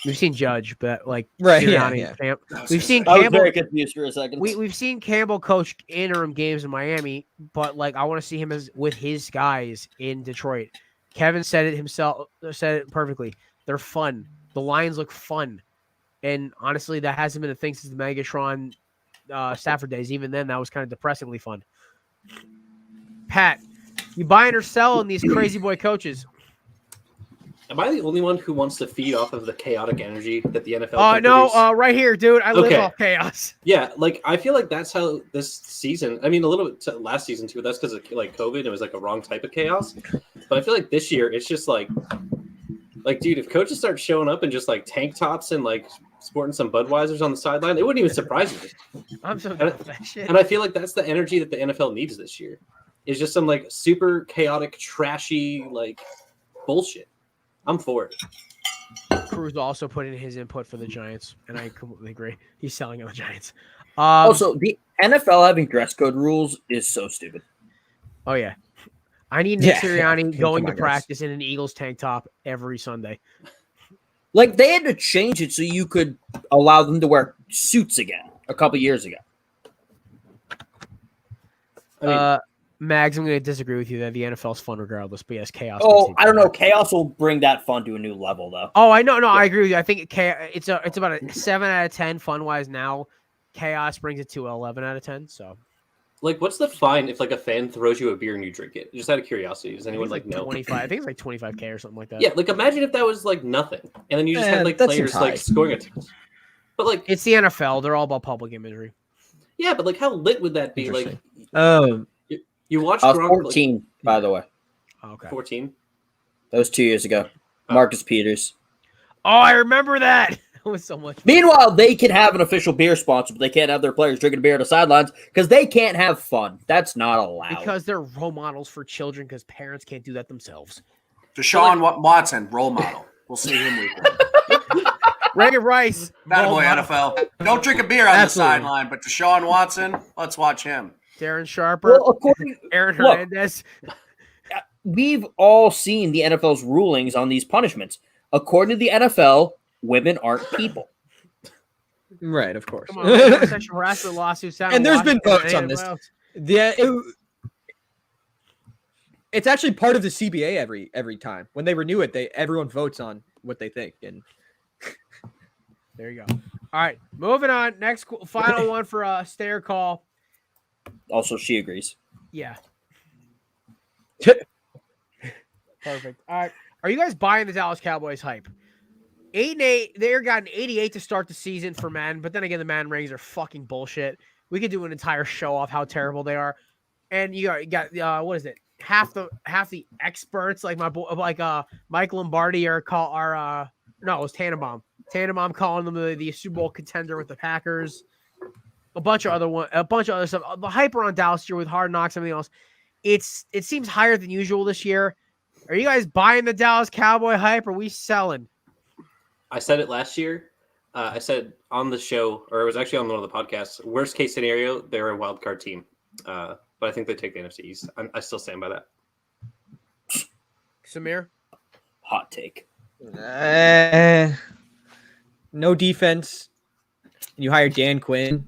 We've seen Judge, but Sirianni, Camp. We've seen I was Campbell. very confused for a second. We've seen Campbell coach interim games in Miami, but I want to see him with his guys in Detroit. Kevin said it himself. Said it perfectly. They're fun. The Lions look fun, and honestly, that hasn't been a thing since the Megatron Stafford days. Even then, that was kind of depressingly fun. Pat, you buying or selling these crazy boy coaches? Am I the only one who wants to feed off of the chaotic energy that the NFL can produce? Right here, dude. I live off chaos. Yeah, I feel like that's how this season. I mean, a little bit last season too. That's because of COVID. It was a wrong type of chaos. But I feel like this year it's just dude, if coaches start showing up in just tank tops and sporting some Budweisers on the sideline, it wouldn't even surprise me. I'm so done with that shit. And I feel like that's the energy that the NFL needs this year. Is just some super chaotic, trashy bullshit. I'm for it. Cruz also put in his input for the Giants, and I completely agree. He's selling on the Giants. Also, the NFL having dress code rules is so stupid. Oh yeah, I need Nick Sirianni going to practice in an Eagles tank top every Sunday. They had to change it so you could allow them to wear suits again a couple years ago. I mean, Mags, I'm going to disagree with you that the NFL's fun regardless, but yes, chaos. Oh, I don't know. Chaos will bring that fun to a new level, though. Oh, I know. No, I agree with you. I think it's about a 7 out of 10 fun-wise now. Chaos brings it to 11 out of 10, so. What's the fine if a fan throws you a beer and you drink it? Just out of curiosity, does anyone know? 25. I think it's 25K or something like that. Yeah, imagine if that was nothing, and then you just had players scoring it. But it's the NFL. They're all about public imagery. Yeah, but how lit would that be? You watched. I was 14, by the way. Okay. 14. That was 2 years ago. Marcus Peters. Oh, I remember that. That was so much fun. Meanwhile, they can have an official beer sponsor, but they can't have their players drinking beer at the sidelines because they can't have fun. That's not allowed. Because they're role models for children because parents can't do that themselves. Deshaun Watson, role model. We'll see him weekend. Reagan Rice. That boy, NFL. Don't drink a beer on the sideline, but Deshaun Watson, let's watch him. Darren Sharper, Aaron Hernandez. We've all seen the NFL's rulings on these punishments. According to the NFL, women aren't people. Right, of course. Come on, sexual harassment lawsuits. And there's been votes on this. It's actually part of the CBA every time. When they renew it, everyone votes on what they think. And there you go. All right, moving on. Next final one for a stair call. Also, she agrees. Yeah. Perfect. All right. Are you guys buying the Dallas Cowboys hype? 8-8. They're got an 88 to start the season for men, but then again, the man ratings are fucking bullshit. We could do an entire show off how terrible they are. And you got what is it? half the experts like Mike Lombardi it was Tannenbaum. Tannenbaum calling them the Super Bowl contender with the Packers. A bunch of other stuff. The hype around Dallas here with Hard Knocks, everything else. It seems higher than usual this year. Are you guys buying the Dallas Cowboy hype? Or are we selling? I said it last year. I said on the show, or it was actually on one of the podcasts. Worst case scenario, they're a wild card team, but I think they take the NFC East. I still stand by that. Samir, Hot take. No defense. You hired Dan Quinn.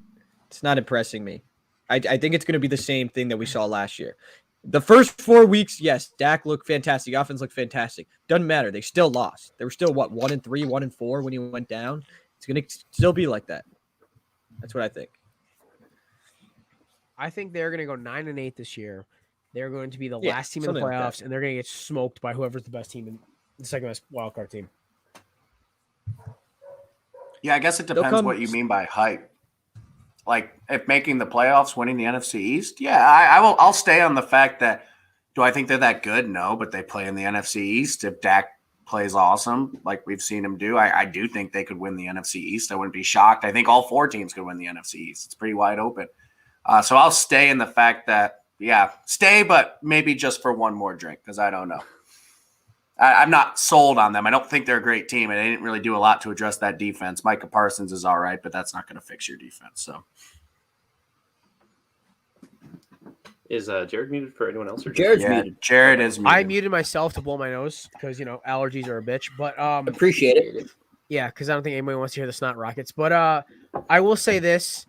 It's not impressing me. I think it's going to be the same thing that we saw last year. The first 4 weeks, yes, Dak looked fantastic. Offense looked fantastic. Doesn't matter. They still lost. They were still, 1-3, 1-4 when he went down. It's going to still be like that. That's what I think. I think they're going to go 9-8 this year. They're going to be the last team in the playoffs, and they're going to get smoked by whoever's the best team in the second best wild card team. Yeah, I guess it depends what you mean by hype. Like, if making the playoffs, winning the NFC East, I'll stay on the fact that, do I think they're that good? No, but they play in the NFC East. If Dak plays awesome, like we've seen him do, I do think they could win the NFC East. I wouldn't be shocked. I think all 4 teams could win the NFC East. It's pretty wide open. So I'll stay in the fact that, stay, but maybe just for one more drink, because I don't know. I'm not sold on them. I don't think they're a great team, and they didn't really do a lot to address that defense. Micah Parsons is all right, but that's not going to fix your defense. So, is Jared muted for anyone else? Or Jared's muted. Jared is muted. I muted myself to blow my nose because allergies are a bitch. But appreciate it. Yeah, because I don't think anybody wants to hear the snot rockets. But I will say this: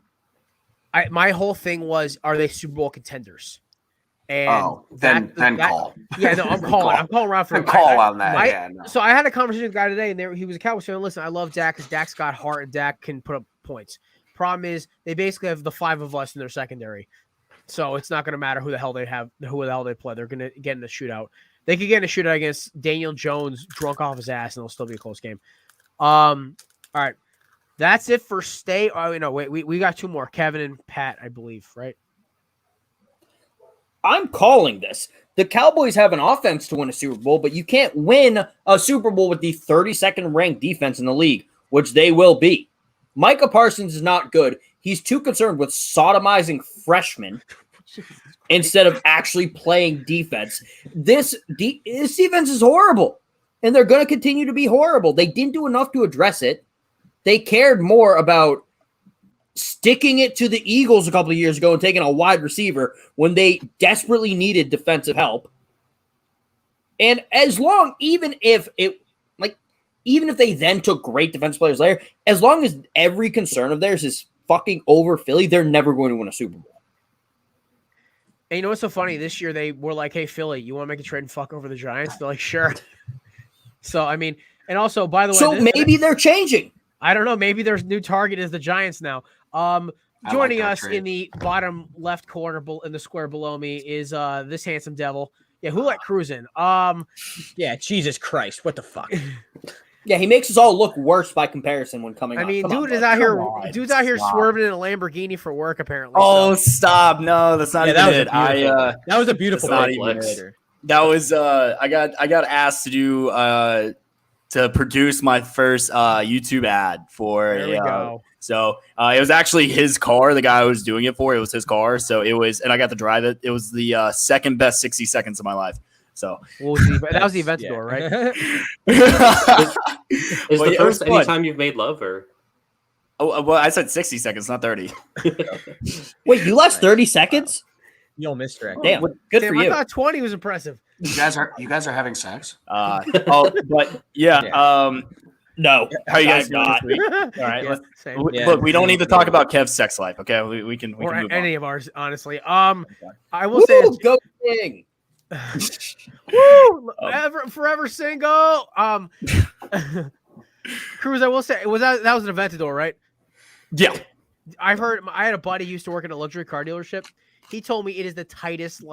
my whole thing was, are they Super Bowl contenders? And then call. Yeah, no, I'm calling. I'm calling around for a call on that. So I had a conversation with a guy today, and he was a Cowboys fan. Listen, I love Dak because Dak's got heart and Dak can put up points. Problem is, they basically have the 5 of us in their secondary, so it's not going to matter who the hell they play. They're going to get in a shootout. They could get in a shootout against Daniel Jones, drunk off his ass, and it'll still be a close game. All right, that's it for stay. Oh no, wait, we got 2 more. Kevin and Pat, I believe, right? I'm calling this. The Cowboys have an offense to win a Super Bowl, but you can't win a Super Bowl with the 32nd ranked defense in the league, which they will be. Micah Parsons is not good. He's too concerned with sodomizing freshmen instead of actually playing defense. This defense is horrible, and they're going to continue to be horrible. They didn't do enough to address it. They cared more about sticking it to the Eagles a couple of years ago and taking a wide receiver when they desperately needed defensive help. And even if they then took great defense players later, as long as every concern of theirs is fucking over Philly, they're never going to win a Super Bowl. And you know what's so funny? This year they were like, hey, Philly, you want to make a trade and fuck over the Giants? They're like, sure. So, I mean, and also, by the way. So maybe they're changing. I don't know. Maybe their new target is the Giants now. Joining us in the bottom left corner in the square below me is this handsome devil. Yeah, who let Cruz in? Yeah, Jesus Christ, what the fuck? Yeah, he makes us all look worse by comparison when coming. I mean, dude's out here swerving in a Lamborghini for work. Apparently. Oh, stop! No, that's not even it. That was a beautiful. That was I got asked to do to produce my first YouTube ad for. There we go. So it was actually his car. The guy I was doing it for, it was his car. So it was, and I got to drive it. It was the second best 60 seconds of my life. So that was the Aventador, right? Is the first anytime you've made love, or? Oh well, I said 60 seconds, not 30. Wait, you last 30 seconds? You'll misdirect. Damn, good for you. I thought 20 was impressive. You guys are having sex? But yeah. No, how you guys not? doing this week? All right, look, we don't need to talk about Kev's sex life. Okay, we can or move any on. of ours, honestly. I will say, go King. Woo! Forever single. Cruz, I will say, that was an Aventador, right? Yeah. I had a buddy who used to work in a luxury car dealership. He told me it is the tightest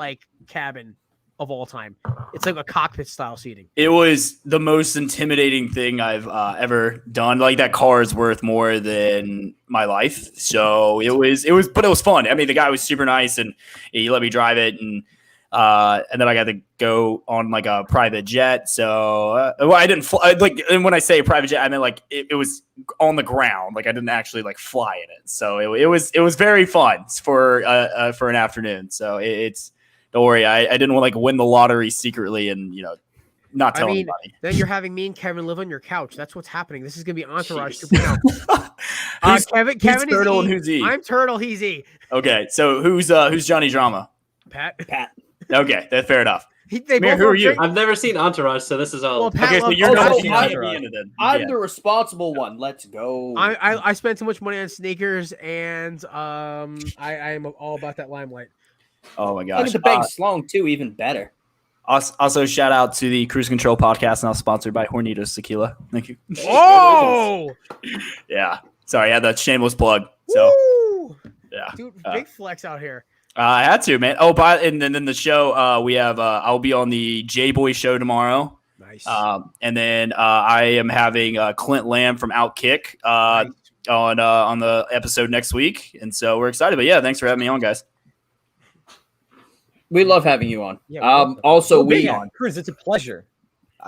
cabin of all time. It's like a cockpit style seating. It was the most intimidating thing I've ever done. Like, that car is worth more than my life. So it was, but it was fun. I mean, the guy was super nice and he let me drive it. And And then I got to go on like a private jet. So, well, I didn't fly. Like, and when I say private jet, I mean like it was on the ground. Like I didn't actually like fly in it. So it was very fun for an afternoon. So it's don't worry. I didn't want to like win the lottery secretly and not tell anybody. Then you're having me and Kevin live on your couch. That's what's happening. This is gonna be Entourage 2.0. Kevin is Turtle E. and who's E? I'm Turtle. He's E. Okay, so who's Johnny Drama? Pat. Okay, that's fair enough. Both who are you? I've never seen Entourage, so this is all. Well, Pat Okay, so loves you're not Entourage. I'm the responsible one. Let's go. I spent too much money on sneakers, and I am all about that limelight. Oh my Look gosh! at the bang slong too, even better. Also, shout out to the Cruise Control podcast, now sponsored by Hornitos Tequila. Thank you. Oh, Yeah. Sorry, I had that shameless plug. So, woo! yeah. Dude, big flex out here. I had to, man. Oh, and then the show, we have, I'll be on the J-Boy show tomorrow. Nice. And then I am having Clint Lamb from Outkick Nice. on the episode next week. And so we're excited. But yeah, thanks for having me on, guys. We love having you on. Yeah, Also, Cruz, it's a pleasure.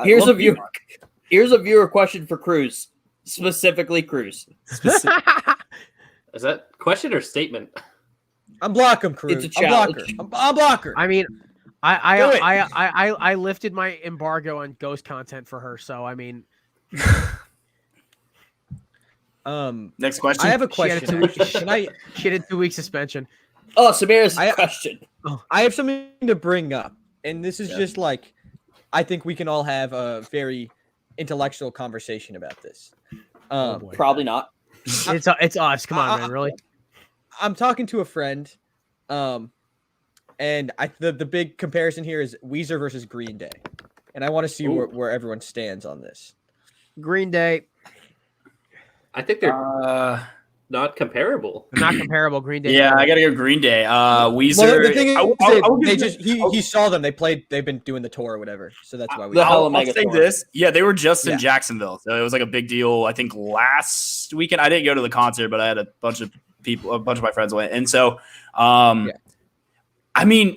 here's a viewer question for Cruz, specifically Cruz. Is that question or statement? I'm blocking Cruz. It's a I'm blocker. challenge. I'm blocker. I mean, Do it. I lifted my embargo on ghost content for her, so I mean, Next question. I have a she had a question. 2 week, Can I? she had a 2 week suspension. Oh, Samira's I- question. I have something to bring up, and this is just like, I think we can all have a very intellectual conversation about this. boy. Probably not. It's us. Come on, man. Really? I'm talking to a friend, and the big comparison here is Weezer versus Green Day, and I want to see where everyone stands on this. Green Day, I think they're not comparable. not comparable. Green Day. Yeah, I gotta go Green Day. Weezer. Well, the thing is, I they just he saw them. They've been doing the tour or whatever, so that's why we. The hell I'll am I say gonna this. Yeah, they were just in Yeah. Jacksonville, so it was like a big deal. I think last weekend I didn't go to the concert, but I had a bunch of my friends went, and so, I mean,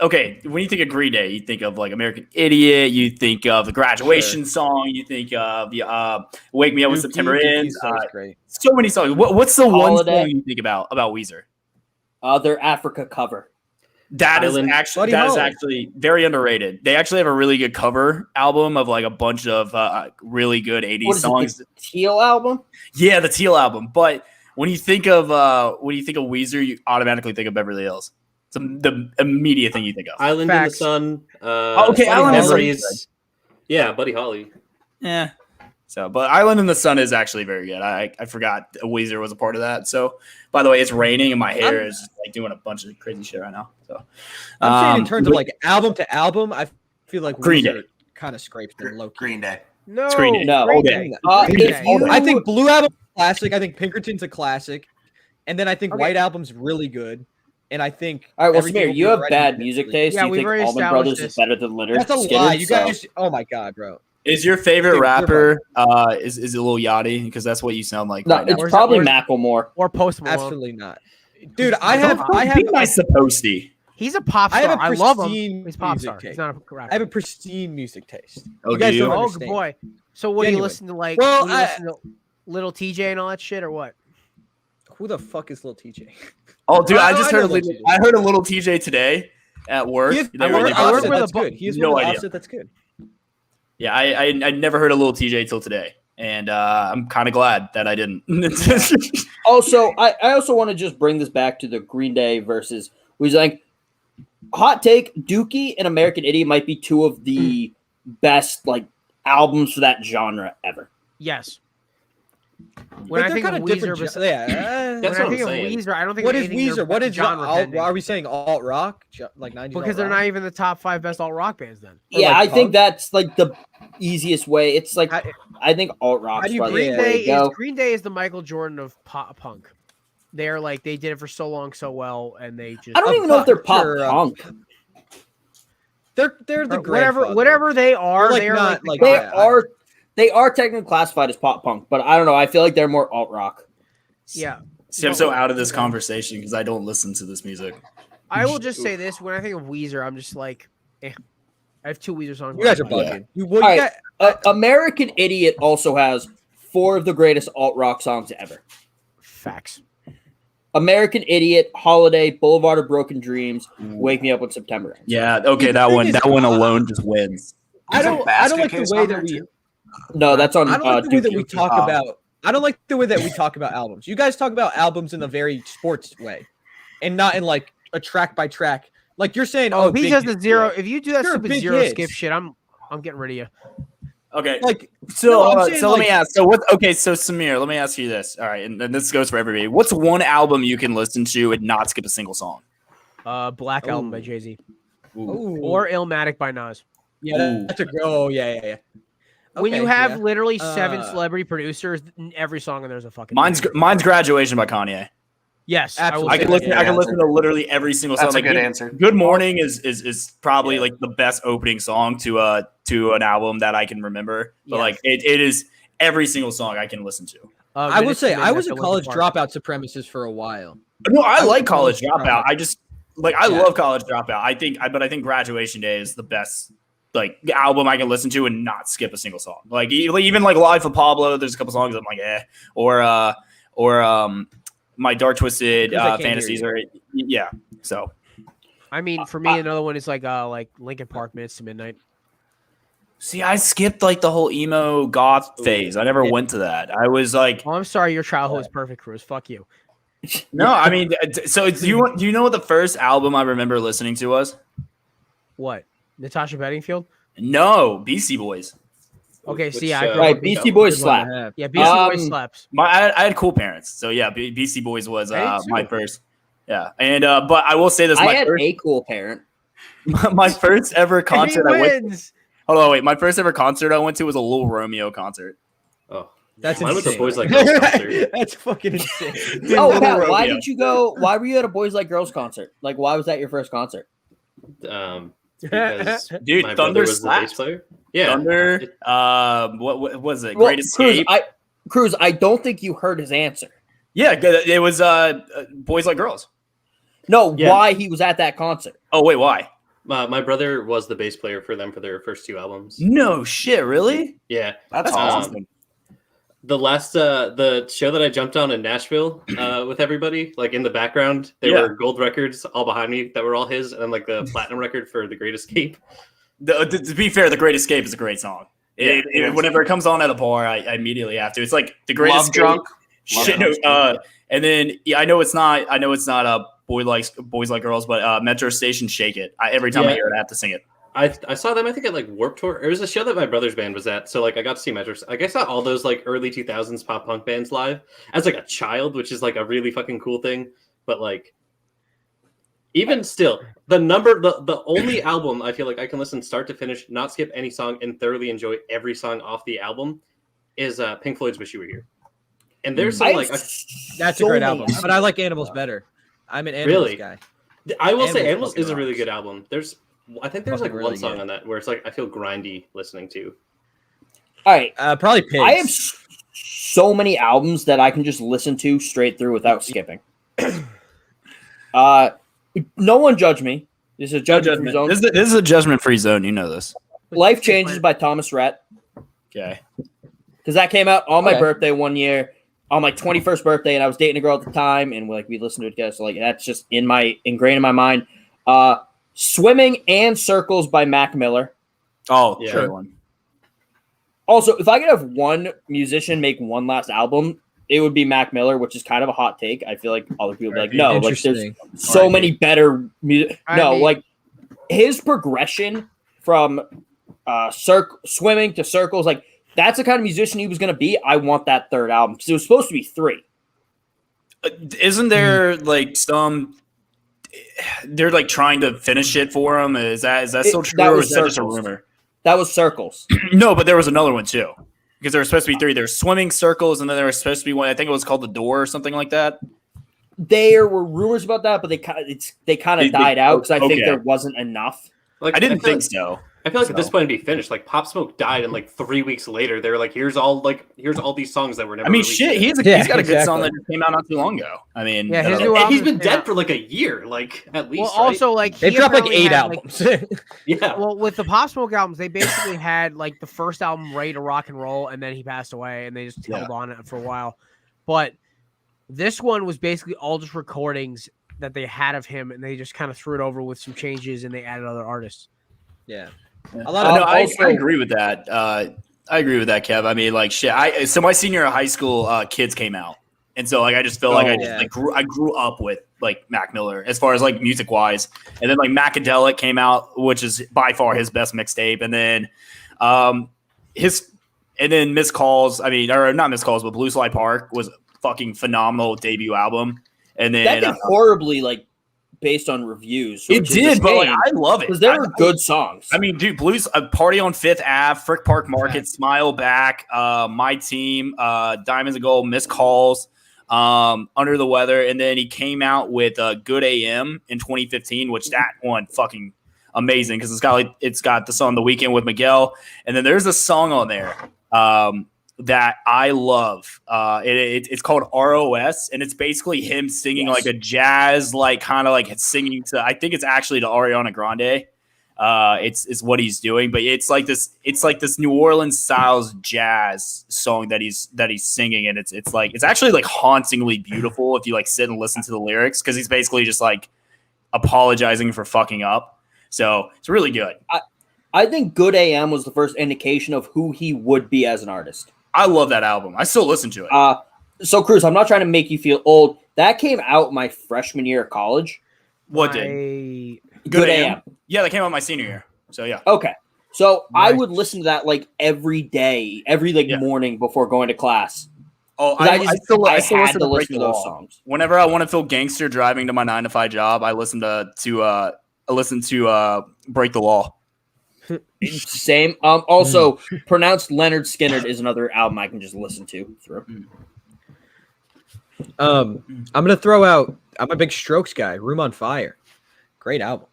okay, when you think of Green Day, you think of like American Idiot, you think of the Graduation song, you think of the Wake Me Up When September Ends. Great. So many songs. What's the one Holiday. song you think about Weezer? Their Africa cover. That is Island. actually Buddy Holly. actually very underrated. They actually have a really good cover album of like a bunch of really good 80s What is songs. it, the Teal album? Yeah, the Teal album. But when you think of Weezer, you automatically think of Beverly Hills. It's the immediate thing you think of. Island Facts. in the Sun. Okay, Funny Island in the Sun. Memories. Yeah, Buddy Holly. Yeah. So, but Island in the Sun is actually very good. I forgot Weezer was a part of that. So, by the way, it's raining and my hair is just like doing a bunch of crazy shit right now. So, I'm saying in terms of like album to album, I feel like Green Weezer Day. kind of scrapes them low key. Green Day. No, It's Green Day. No. Green Okay. Day. Green if Day. you- I think Blue Album classic. I think Pinkerton's a classic, and then I think Okay. White Album's really good. And I think All right, well, everything Samir, will you be have right bad in music Pinkerton. taste. Yeah, You we've think already Allman established Brothers this. is better than Litter? That's a Skinner, lie. You so- guys. Oh my god, bro. is your favorite Dude, rapper is it Lil Yachty? Because that's what you sound like. No, right now. it's probably where's- Macklemore. Or Post Malone. Absolutely not, dude. I have Be nice to Posty. He's a pop I star. have a I love him. pristine He's a pop music star. taste. He's not a rapper. I have a pristine music taste. Oh, You guys do you? don't Oh understand. boy. So what do you Genuine. listen to? Like, Well, do you listen to Little TJ and all that shit, or what? Who the fuck is Lil TJ? Oh, dude, I I just know heard Lil TJ. I heard a little TJ today at work. He is, They I were- work- they I brought work it. with a that's good. He is No one of the idea. offset. That's good. Yeah, I never heard a little TJ till today, and I'm kind of glad that I didn't. Also, I also want to just bring this back to the Green Day versus Weezer. Like, hot take: Dookie and American Idiot might be two of the best like albums for that genre ever. Yes. When But I they're think of kinda Weezer, different versus, gen- yeah. when That's I what think I'm of saying. Weezer, I don't think What of is anything Weezer? they're What is genre pending. are we saying alt rock? Like 90s Because they're not even the top 5 best alt rock bands. Then Or Yeah, like I think punk? that's like the easiest way. It's like I think alt How rock's do you probably Green the way Day to go. is Green Day is the Michael Jordan of punk. They're like they did it for so long so well, and they just I don't even know if they're pop Sure, punk. They're the or grandfather. whatever they are. They're, like, they are not, like, like, the They godfather. are technically classified as pop punk, but I don't know. I feel like they're more alt rock. Yeah. See, I'm so out of this conversation because I don't listen to this music. I will just say this: when I think of Weezer, I'm just like, I have 2 Weezer songs. You guys are I like. bugging. You All right. got American Idiot also has 4 of the greatest alt rock songs ever. Facts. American Idiot, Holiday, Boulevard of Broken Dreams, Wake Me Up When September Ends. Yeah, okay, The that thing one is, that one alone just wins. I don't like the Case way on that there, we. too? No, that's on I don't like the way that we Dookie. talk Oh. about. I don't like the way that we talk about albums. You guys talk about albums in a very sports way, and not in like a track by track. Like you're saying, Oh, if he big does the hits. zero, if you do that Sure, stupid big zero hits. skip shit, I'm getting rid of you. Okay. Like So, No, I'm saying, so let like- me ask. So what? Okay, so Samir, let me ask you this. All right, and this goes for everybody. What's one album you can listen to and not skip a single song? Black Album by Ooh. Jay-Z Ooh. or Illmatic by Nas. yeah, that's a oh yeah. When you Okay, have yeah. literally 7 Uh, celebrity producers, every song in there's a fucking. Mine's banger. Graduation by Kanye. Yes, Absolutely. I I can will listen. say I can Yeah, listen to literally every single song. That's a Like, good answer. Good Morning is probably Yeah. like the best opening song to an album that I can remember. But Yes. like it is every single song I can listen to. that. I will say Minutes I to was a Midnight by college Linkin Park. dropout supremacist for a while. No, I I like was College College Dropout. Dropout. I just like I Yeah. love College Dropout. But I think Graduation Day is the best like album I can listen to and not skip a single song. Like even like Live for Pablo, there's a couple songs I'm like or My Dark Twisted Because I can't hear Fantasies you. or yeah. So I mean, for me, another one is like Linkin Park, Minutes to Midnight. see, I skipped like the whole emo goth phase. I never went to that. I was like, Oh, I'm sorry, your childhood was perfect, Cruz. Fuck you. no, I mean, so do you know what the first album I remember listening to was? What? Natasha Bedingfield? No, Beastie Boys. Okay, Which, see, I grew Right, up- Beastie Boys Good one slap. to have. Yeah, Beastie Boys Um, slaps. I had cool parents, so yeah, Beastie Boys was I did my too. first. Yeah, and but I will say this: I my had first, a cool parent. my first ever He concert I went. wins. Hold on, wait. My first ever concert I went to was a Lil Romeo concert. Oh, That's mine was insane. the Boys Like Girls concert. That's fucking insane. Oh, Lil Pat, why Romeo. did you go? Why were you at a Boys Like Girls concert? Like, why was that your first concert? Because Dude, my Thunder brother was the bass slaps. player. Yeah, Thunder. What was it? Well, Great Escape. Cruz, I don't think you heard his answer. Yeah, it was Boys Like Girls. No, Yeah. why he was at that concert. Oh wait, why? my brother was the bass player for them for their first 2 albums. No shit, really? Yeah, That's Um, awesome. the last the show that I jumped on in Nashville with everybody, like in the background, there Yeah. were gold records all behind me that were all his, and then like the platinum record for The Great Escape. To be fair, The Great Escape is a great song. Yeah, it is. Whenever it comes on at a bar, I immediately have to. It's like The Great Love Escape. Drunk. Love Shit, Drunk. no, and then I know it's not Boys Like Girls, but Metro Station Shake It. Every time I Yeah. hear it, I have to sing it. I saw them, I think, at like Warped Tour. It was a show that my brother's band was at, so like I got to see Metro. Like I saw all those like early 2000s pop punk bands live as like a child, which is like a really fucking cool thing. But like, even still, the only album I feel like I can listen start to finish, not skip any song, and thoroughly enjoy every song off the album is Pink Floyd's "Wish You Were Here." And there's some like That's So a great many album, but I like Animals better. I'm an Animals Really? guy. I will say Animals "Animals" fucking is a really rocks. good album. I think there's like Fucking one really song good. on that where it's like I feel grindy listening to. All right, Probably Pigs. I have so many albums that I can just listen to straight through without skipping. No one judge me. This is a judgment zone. This is a judgment-free zone. You know this. Life Changes by Thomas Rhett. Okay. Because that came out on my Okay. birthday one year, on my 21st birthday, and I was dating a girl at the time, and like we listened to it together. So like that's just ingrained in my mind. Swimming and Circles by Mac Miller. Oh, Yeah. sure. One. Also, if I could have one musician make one last album, it would be Mac Miller, which is kind of a hot take. I feel like other people would be like, no, like there's Interesting. so many better music. I No, mean- like his progression from swimming to Circles, like that's the kind of musician he was going to be. I want that third album because it was supposed to be 3. Isn't there like some? They're like trying to finish it for him. Is that still true, that or was is that just a Circles. rumor? That was Circles. No, but there was another one too, because there were supposed to be 3. There's Swimming, Circles, and then there was supposed to be one. I think it was called The Door or something like that. There were rumors about that, but they kind of They- died out because I think okay. there wasn't enough. Like I didn't feel think like so. I feel like at this point it'd be finished. Like Pop Smoke died, and like 3 weeks later, they were like, "Here's all these songs that were never." I mean, released shit, yet." he's got a good song that just came out not too long ago. I mean, Yeah, his that'll- new And he's album been dead for like a year, like at least. Well, also like They've he dropped like apparently 8 had, like- albums. yeah. Well, with the Pop Smoke albums, they basically had like the first album ready to rock and roll, and then he passed away, and they just held on it for a while. But this one was basically all just recordings that they had of him, and they just kind of threw it over with some changes, and they added other artists. Yeah. A lot of I agree with that. I agree with that, Kev. I mean, like shit. So my senior year of high school, Kids came out, and so like I just feel like I grew up with like Mac Miller as far as like music wise, and then like Macadelic came out, which is by far his best mixtape, and then Missed Calls. I mean, or not Missed Calls, but Blue Slide Park was a fucking phenomenal debut album, and then That did horribly like. Based on reviews, it did, but like, I love it because there were good songs. I mean, dude, Blues, Party on Fifth Ave, Frick Park Market, Smile Back, My Team, Diamonds and Gold, Missed Calls, Under the Weather, and then he came out with Good AM in 2015, which that one fucking amazing because it's got the song The Weekend with Miguel, and then there's a song on there that I love. It's called ROS, and it's basically him singing like a jazz, like kind of like singing to. I think it's actually to Ariana Grande. It's what he's doing, but it's like this New Orleans styles jazz song that he's singing, and it's actually like hauntingly beautiful if you like sit and listen to the lyrics because he's basically just like apologizing for fucking up. So it's really good. I think Good AM was the first indication of who he would be as an artist. I love that album. I still listen to it. So Cruz, I'm not trying to make you feel old. That came out my freshman year of college. What did? Good AM. Yeah, that came out my senior year. So yeah. Okay. So I would listen to that like every day, every morning before going to class. Oh, I still had listen to to listen to those songs. Whenever I want to feel gangster driving to my 9-to-5 job, I listen to Break the Law. Same. Also, pronounced Leonard Skinner is another album I can just listen to through. I'm gonna throw out. I'm a big Strokes guy. Room on Fire, great album.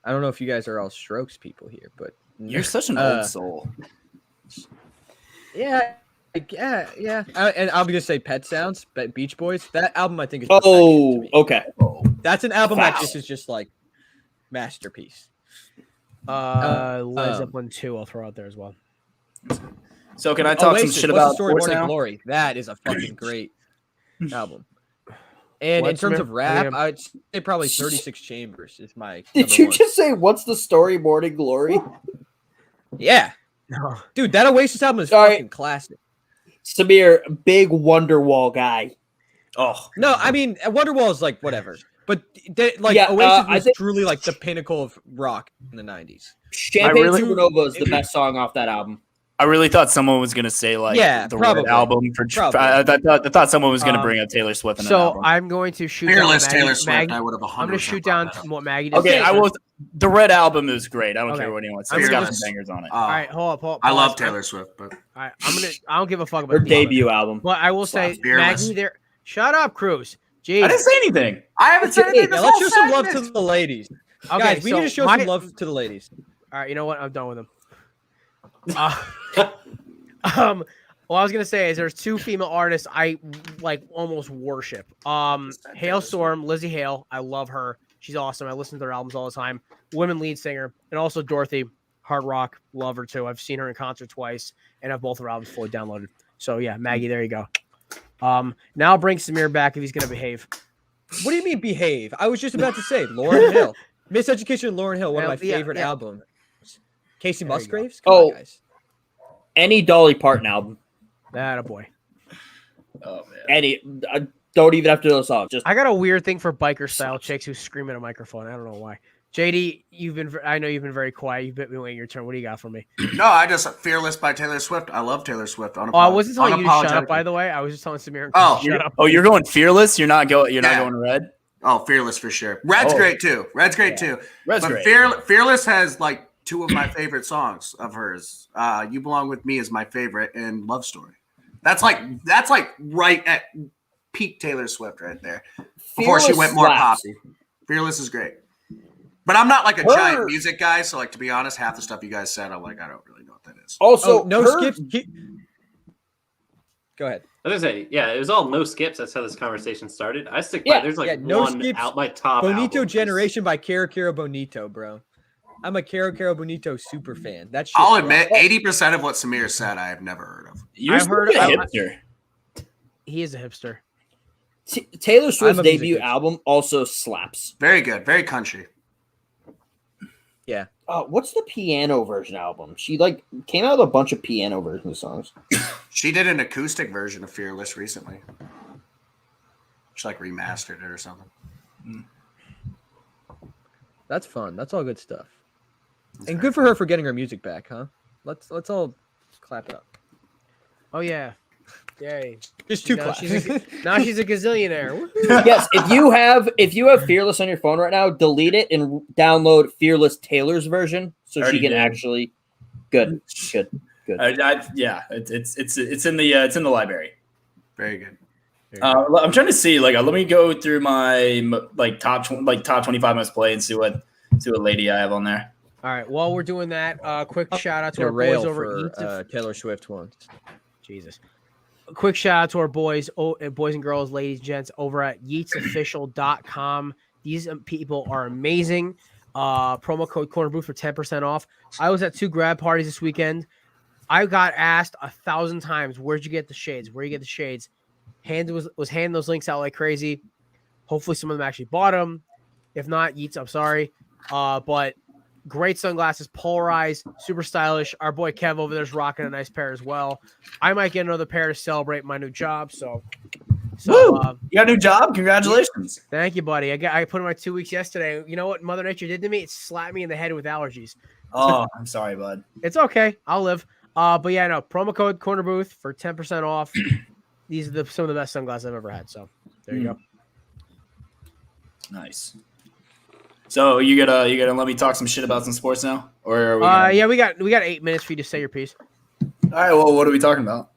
I don't know if you guys are all Strokes people here, but you're such an old soul. Yeah. And I'm gonna say Pet Sounds, Beach Boys. That album I think is okay. That's an album that is just like masterpiece. Led Zeppelin 2 I'll throw out there as well. So can I talk some shit about Morning Glory? That is a fucking great album. And in terms of rap, I'd say probably 36 Chambers is my. Did you just say what's the story, Morning Glory? Yeah, no. Dude, that Oasis album is fucking classic. Samir, big Wonderwall guy. Oh no, I mean Wonderwall is like whatever. But Oasis was truly like the pinnacle of rock in the 90s. Champagne Supernova is the best song off that album. I really thought someone was going to say like the Red album for. I thought someone was going to bring up Taylor Swift. I'm going to shoot Fearless down Taylor Swift. Maggie. I would have 100%. I'm going to shoot down what Maggie. Okay, I will. The Red album is great. I don't care what anyone says. It's got some bangers on it. All right, hold up. I love Taylor Swift, but all right, I don't give a fuck about her debut album. But I will say, Maggie, there. Shut up, Cruz. Jeez. I didn't say anything. I haven't said anything. Let's show some love to the ladies. Okay, guys, we need to show some love to the ladies. All right, you know what? I'm done with them. Well, I was gonna say is there's two female artists I like almost worship. Hailstorm, Lizzie Hale. I love her. She's awesome. I listen to their albums all the time. Women lead singer, and also Dorothy, hard rock. Love her too. I've seen her in concert twice, and have both her albums fully downloaded. So yeah, Maggie, there you go. Now bring Samir back if he's gonna behave. What do you mean behave? I was just about to say Lauryn Hill, Miseducation of Lauryn Hill, one of my favorite albums. Casey Musgraves. Come on, guys. Any Dolly Parton album. That a boy. Oh man. Any. Don't even have to know the song. Just I got a weird thing for biker style chicks who scream at a microphone. I don't know why. JD, I know you've been very quiet. You've been waiting your turn. What do you got for me? No, I just Fearless by Taylor Swift. I love Taylor Swift. I wasn't telling you to shut up, by the way. I was just telling Samir to shut up. Oh, you're going Fearless? You're not going Red? Oh, Fearless for sure. Red's great too. Red's great too. Red's but great. Fearless has like two of my favorite songs of hers. You Belong With Me is my favorite, and Love Story. That's like right at peak Taylor Swift right there. Before she went more poppy. Fearless is great. But I'm not like a giant music guy, so like to be honest, half the stuff you guys said, I'm like, I don't really know what that is. Also, no skips. Go ahead. I was gonna say, yeah, it was all no skips. That's how this conversation started. I stick by. There's like no one skips. out my top. Bonito album. Generation by Caro Caro Bonito, bro. I'm a Caro Caro Bonito super fan. That's. I'll admit, 80% of what Samir said, I have never heard of. I've heard a hipster. He is a hipster. Taylor Swift's debut album also slaps. Very good, very country. Yeah. What's the piano version album? She like came out with a bunch of piano version of songs. She did an acoustic version of Fearless recently. She like remastered it or something. That's fun. That's all good stuff. And good for her for getting her music back, huh? Let's all clap it up. Oh yeah. Yay. Just two now claps. Now she's a gazillionaire. Yes, if you have Fearless on your phone right now, delete it and download Fearless Taylor's version so she can actually. Good. Yeah, it's in the library. Very good. I'm trying to see. Let me go through my top 25 most played and see what lady I have on there. All right. While we're doing that, quick shout out to our rail boys over at for Taylor Swift once. Jesus. A quick shout out to our boys and girls, ladies, gents, over at yeetsofficial.com. These people are amazing. Promo code Corner Booth for 10% off. I was at 2 grad parties this weekend. I got asked 1,000 times, where'd you get the shades? Where you get the shades? Was handing those links out like crazy. Hopefully some of them actually bought them. If not, Yeets, I'm sorry. But great sunglasses, polarized, super stylish. Our boy Kev over there's rocking a nice pair as well. I might get another pair to celebrate my new job. So you got a new job? Congratulations. Thank you, buddy. I put in my 2 weeks yesterday. You know what Mother Nature did to me? It slapped me in the head with allergies. Oh, I'm sorry, bud. It's okay. I'll live. But yeah, no, promo code Corner Booth for 10% off. These are some of the best sunglasses I've ever had. So there you go. Nice. So you gonna let me talk some shit about some sports now, or are we yeah, we got 8 minutes for you to say your piece. All right. Well, what are we talking about?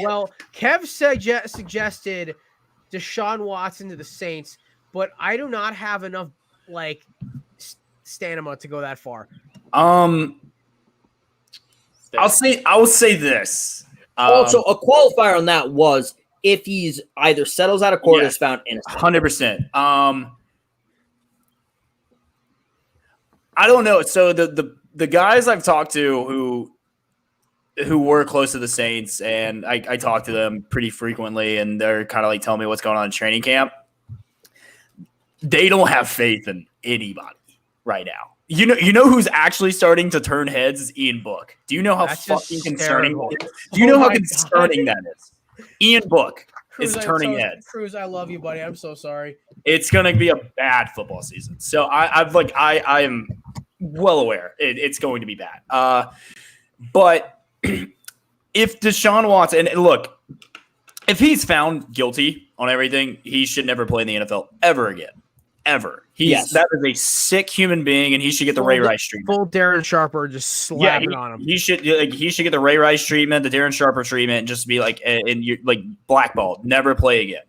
Well, Kev suggested Deshaun Watson to the Saints, but I do not have enough stamina to go that far. I will say this. Also, a qualifier on that was if he's either settles out of court or is found innocent. 100%. I don't know. So the guys I've talked to who were close to the Saints, and I talk to them pretty frequently, and they're kind of like telling me what's going on in training camp. They don't have faith in anybody right now. You know who's actually starting to turn heads is Ian Book. Do you know how fucking concerning? Do you know how concerning that is? Ian Book is turning heads. Cruz, I love you, buddy. I'm so sorry. It's gonna be a bad football season. So I am well aware it's going to be bad. But if Deshaun Watson, and look, if he's found guilty on everything, he should never play in the NFL ever again. Ever. That is a sick human being, and he should get the Ray Rice treatment. Full Darren Sharper just slapping on him. He should get the Ray Rice treatment, the Darren Sharper treatment, and just be blackballed, never play again.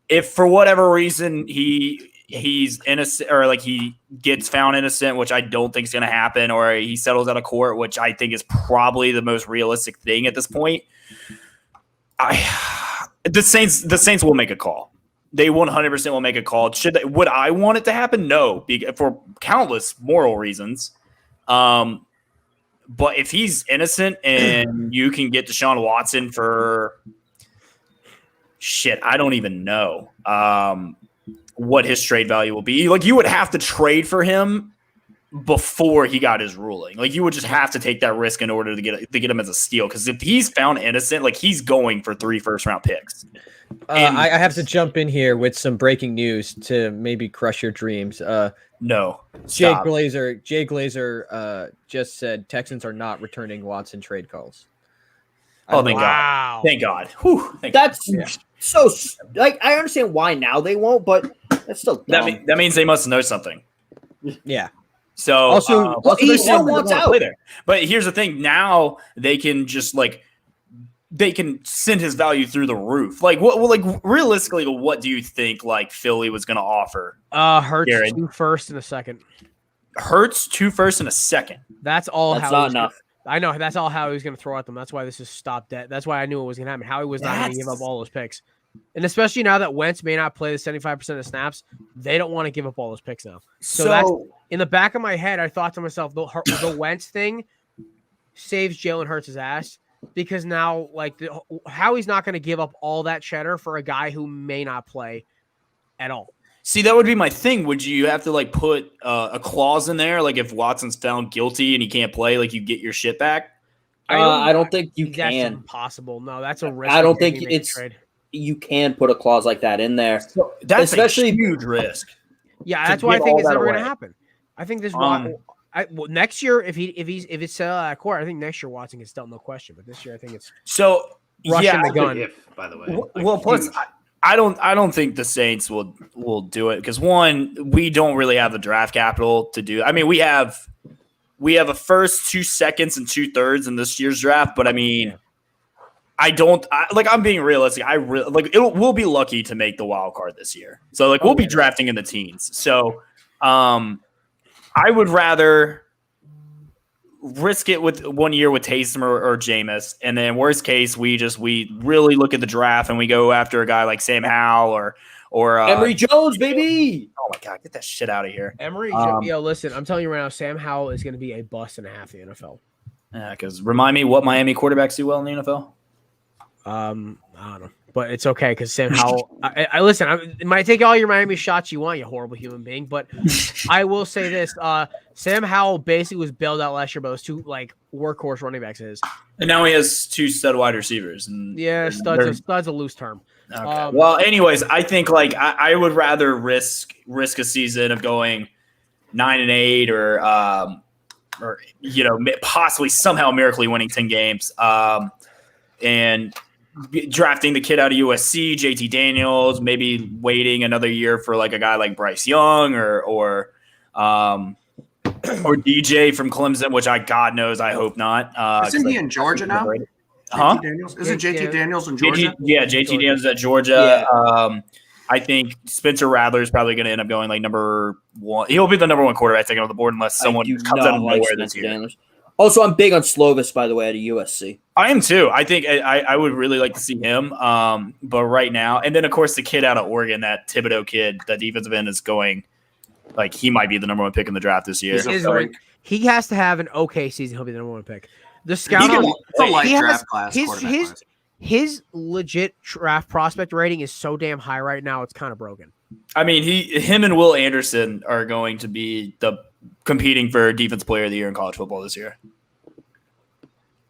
If for whatever reason he's innocent, or he gets found innocent, which I don't think is going to happen, or he settles out of court, which I think is probably the most realistic thing at this point. The Saints will make a call. They 100% will make a call. Would I want it to happen? No, for countless moral reasons. But if he's innocent and you can get Deshaun Watson for shit, I don't even know what his trade value will be. You would have to trade for him before he got his ruling. You would just have to take that risk in order to get him as a steal. Because if he's found innocent, he's going for 3 first-round picks. I have to jump in here with some breaking news to maybe crush your dreams. No. Jay Glazer just said Texans are not returning Watson trade calls. Oh, thank God. Thank God. Whew, That's so I understand why now they won't, but that's still dumb. That means they must know something. Yeah. So also he still wants out. Play there. But here's the thing: now they can just they can send his value through the roof. Like realistically, what do you think like Philly was going to offer? Hurts Jared. 2 firsts and a second. Hurts 2 firsts and a second. That's all. That's how not enough. I know that's all how he was going to throw at them. That's why this is stopped dead. That's why I knew it was going to happen. Howie was not going to give up all those picks, and especially now that Wentz may not play the 75% of snaps, they don't want to give up all those picks now. So that's in the back of my head. I thought to myself, the Wentz thing saves Jalen Hurts' ass because now like Howie's not going to give up all that cheddar for a guy who may not play at all. See, that would be my thing. Would you have to like put a clause in there, like if Watson's found guilty and he can't play, like you get your shit back? I don't think you That's can. impossible. No, that's a risk. I don't think it's trade. You can put a clause like that in there. So that's especially a huge risk. Yeah, that's why I think it's never going to away. happen. I think this next year, if it's at court, I think next year Watson gets dealt, no question. But this year, I think it's so rushing the gun. If, by the way, Well, plus I don't think the Saints will do it because one, we don't really have the draft capital to do. I mean, we have a first, 2 seconds, and 2/3 in this year's draft, but I mean, I'm being realistic. We'll be lucky to make the wild card this year. So like we'll be drafting in the teens. So I would rather risk it with 1 year with Taysom or Jameis, and then worst case we really look at the draft and we go after a guy like Sam Howell or Emory Jones, baby. Oh my God, get that shit out of here. Emory, listen, I'm telling you right now, Sam Howell is going to be a bust and a half in the NFL. Yeah, because remind me what Miami quarterbacks do well in the NFL. I don't know, but it's okay because Sam Howell. I listen. It might take all your Miami shots you want, you horrible human being. But I will say this: Sam Howell basically was bailed out last year by those 2 like workhorse running backs. And now he has 2 stud wide receivers. And stud's a loose term. Okay. Well, anyways, I think like I would rather risk a season of going 9-8 or possibly somehow miraculously winning 10 games and drafting the kid out of USC, JT Daniels, maybe waiting another year for like a guy like Bryce Young or DJ from Clemson, which God knows I hope not. Isn't he in Georgia now? Huh? Isn't JT Daniels in Georgia? JT Daniels at Georgia. Yeah. I think Spencer Rattler is probably going to end up going like number 1. He'll be the number 1 quarterback taken off the board unless someone comes out of nowhere this year. Daniels. Also, I'm big on Slovis, by the way, at USC. I am too. I think I would really like to see him. But right now, and then of course the kid out of Oregon, that Thibodeau kid, that defensive end is going like he might be the number 1 pick in the draft this year. He has to have an okay season. He'll be the number 1 pick. The scout, it's a light draft class. His legit draft prospect rating is so damn high right now. It's kind of broken. I mean, him and Will Anderson are going to be competing for Defensive Player of the Year in college football this year.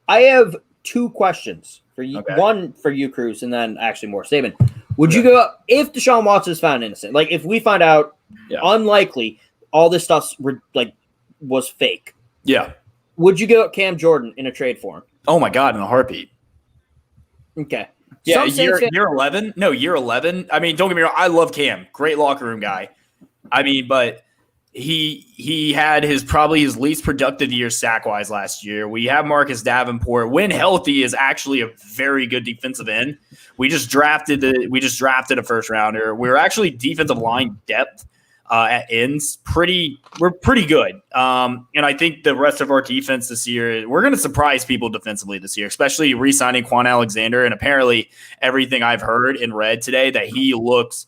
I have 2 questions for you. Okay. One for you, Cruz, and then actually more statement. Would you go if Deshaun Watson is found innocent? Like if we find out, unlikely, all this stuff was fake. Yeah. Would you go Cam Jordan in a trade for him? Oh my God, in a heartbeat. Okay. Yeah, year 11? No, year 11. I mean, don't get me wrong. I love Cam. Great locker room guy. I mean, but he had probably his least productive year sack-wise last year. We have Marcus Davenport. When healthy, is actually a very good defensive end. We just drafted a first rounder. We're actually defensive line depth at ends. We're pretty good. And I think the rest of our defense this year, we're going to surprise people defensively this year, especially re-signing Quan Alexander. And apparently everything I've heard and read today that he looks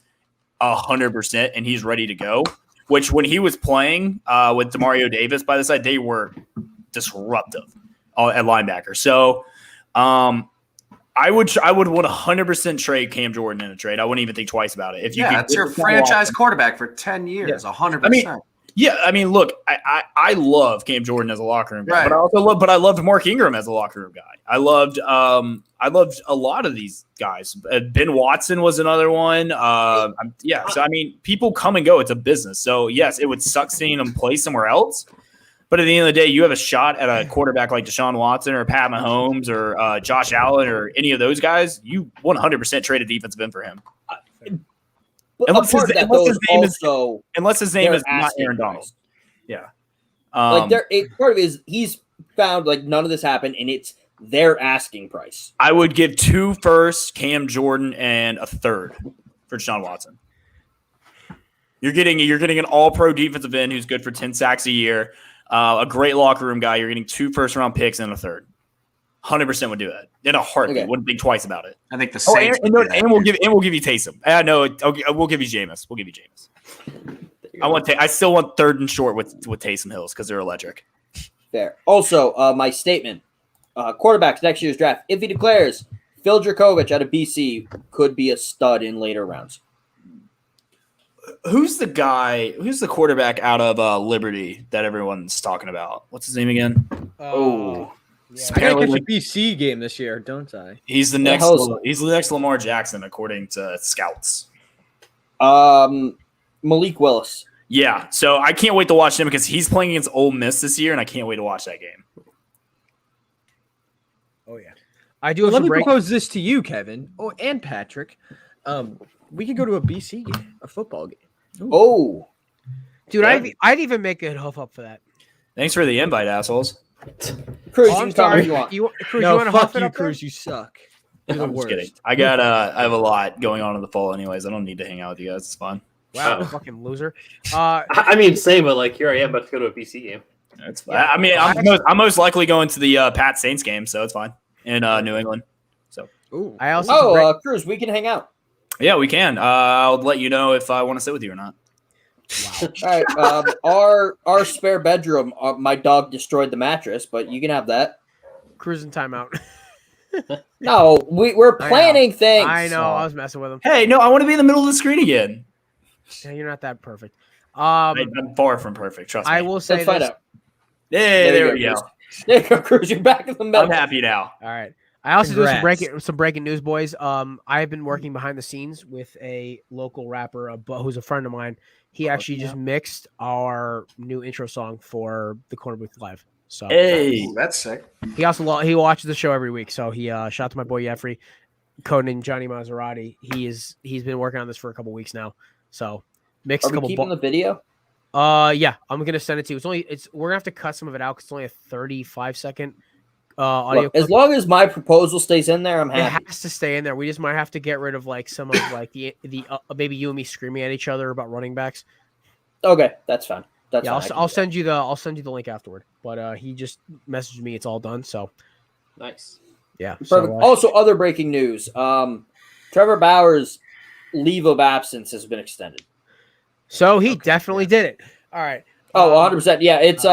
100% and he's ready to go, which when he was playing with Demario Davis by the side, they were disruptive at linebacker. So I would 100% trade Cam Jordan in a trade. I wouldn't even think twice about it. It's your franchise quarterback for 10 years, 100%. I mean, look, I love Cam Jordan as a locker room guy, right. but I loved Mark Ingram as a locker room guy. I loved a lot of these guys. Ben Watson was another one. So I mean, people come and go. It's a business. So yes, it would suck seeing them play somewhere else. But at the end of the day, you have a shot at a quarterback like Deshaun Watson or Pat Mahomes or Josh Allen or any of those guys. You 100% trade a defensive end for him. Unless his name is not Aaron Donald. Yeah. Part of it is he's found like none of this happened, and it's their asking price. I would give 2 firsts, Cam Jordan, and a third for Deshaun Watson. You're getting an all-pro defensive end who's good for 10 sacks a year, a great locker room guy. You're getting 2 first-round picks and a third. 100% would do that in a heartbeat. Okay. Wouldn't think twice about it. I think the Saints. And we'll give you Taysom. We'll give you Jameis. We'll give you Jameis. I still want third and short with Taysom Hills because they're electric. Fair. Also, my statement: quarterbacks next year's draft. If he declares Phil Dracovic out of BC could be a stud in later rounds. Who's the quarterback out of Liberty that everyone's talking about? What's his name again? Yeah. I gotta catch a BC game this year, don't I? He's the next Lamar Jackson according to scouts. Malik Willis. Yeah, so I can't wait to watch him because he's playing against Ole Miss this year, and I can't wait to watch that game. Oh yeah, I do. Well, have let me some propose this to you, Kevin, and Patrick. We could go to a BC game, a football game. Ooh. Oh, dude, yeah. I'd even make a hoof up for that. Thanks for the invite, assholes. Cruz, Oh, you I'm can come sorry. if you want. Cruz, No, you want to fuck huff it you, up there? Cruz. You suck. You're the I'm just worst. kidding. I have a lot going on in the fall, anyways. I don't need to hang out with you guys. It's fun. Wow, Oh. fucking loser. I mean, same, but like here I am about to go to a BC game. It's fine. I mean, I'm most likely going to the Pat Saints game, so it's fine in New England. So Ooh. I also Cruz, we can hang out. yeah, we can. I'll let you know if I want to sit with you or not. All right. Our spare bedroom, my dog destroyed the mattress, but you can have that. cruising timeout. No, we're planning things. I know. I was messing with him. Hey, no, I want to be in the middle of the screen again. Yeah, you're not that perfect. I'm far from perfect. Trust me. I will say Let's find this. out. Hey, there we go. Cruz. There you go, Cruz. You're back in the middle. I'm happy now. All right. I also do Congrats. some breaking news, boys. I've been working behind the scenes with a local rapper who's a friend of mine. He actually just mixed our new intro song for the Corner Booth Live. So Hey, Ooh, that's sick. he watches the show every week. So he shout out to my boy Jeffrey, codenamed Johnny Maserati. He's been working on this for a couple weeks now. So mixed Are a we couple. keeping the video? Yeah, I'm gonna send it to you. We're gonna have to cut some of it out because it's only a 35-second audio. Look, as long as my proposal stays in there, I'm happy. It has to stay in there. We just might have to get rid of like some of like the maybe you and me screaming at each other about running backs. Okay, that's fine. That's Yeah, fine. I'll send you the link afterward. But he just messaged me. It's all done. So Nice. yeah. Perfect. So, Also, other breaking news: Trevor Bauer's leave of absence has been extended. so he definitely did it. All right. Oh, 100%. Yeah, it's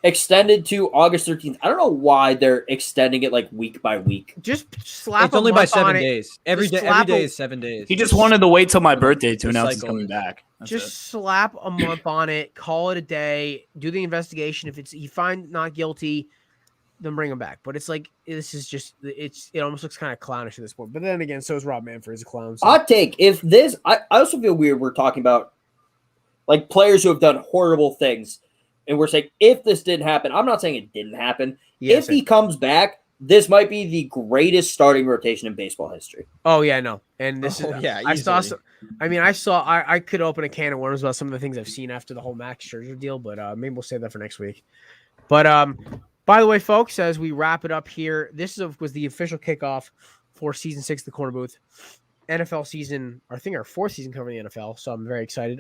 extended to August 13th. I don't know why they're extending it like week by week. Just slap. It's only by month on 7 it. days. Every Just day slap is a- 7 days. he just wanted to wait till my birthday to The announce he's cycle coming is- back. That's Just it. slap a month on it. Call it a day. Do the investigation. If he find not guilty, then bring him back. But it's like this is just it almost looks kind of clownish at this point. But then again, so is Rob Manfred. He's a clown. So. Hot take: if this, I also feel weird. We're talking about like players who have done horrible things, and we're saying if this didn't happen, I'm not saying it didn't happen. Yeah, if he comes back, this might be the greatest starting rotation in baseball history. Oh yeah, no. And this Oh, is yeah, I saw easily. I could open a can of worms about some of the things I've seen after the whole Max Scherzer deal, but maybe we'll save that for next week. But by the way, folks, as we wrap it up here, was the official kickoff for season 6 of the Corner Booth. NFL season, I think our 4th season covering the NFL, so I'm very excited.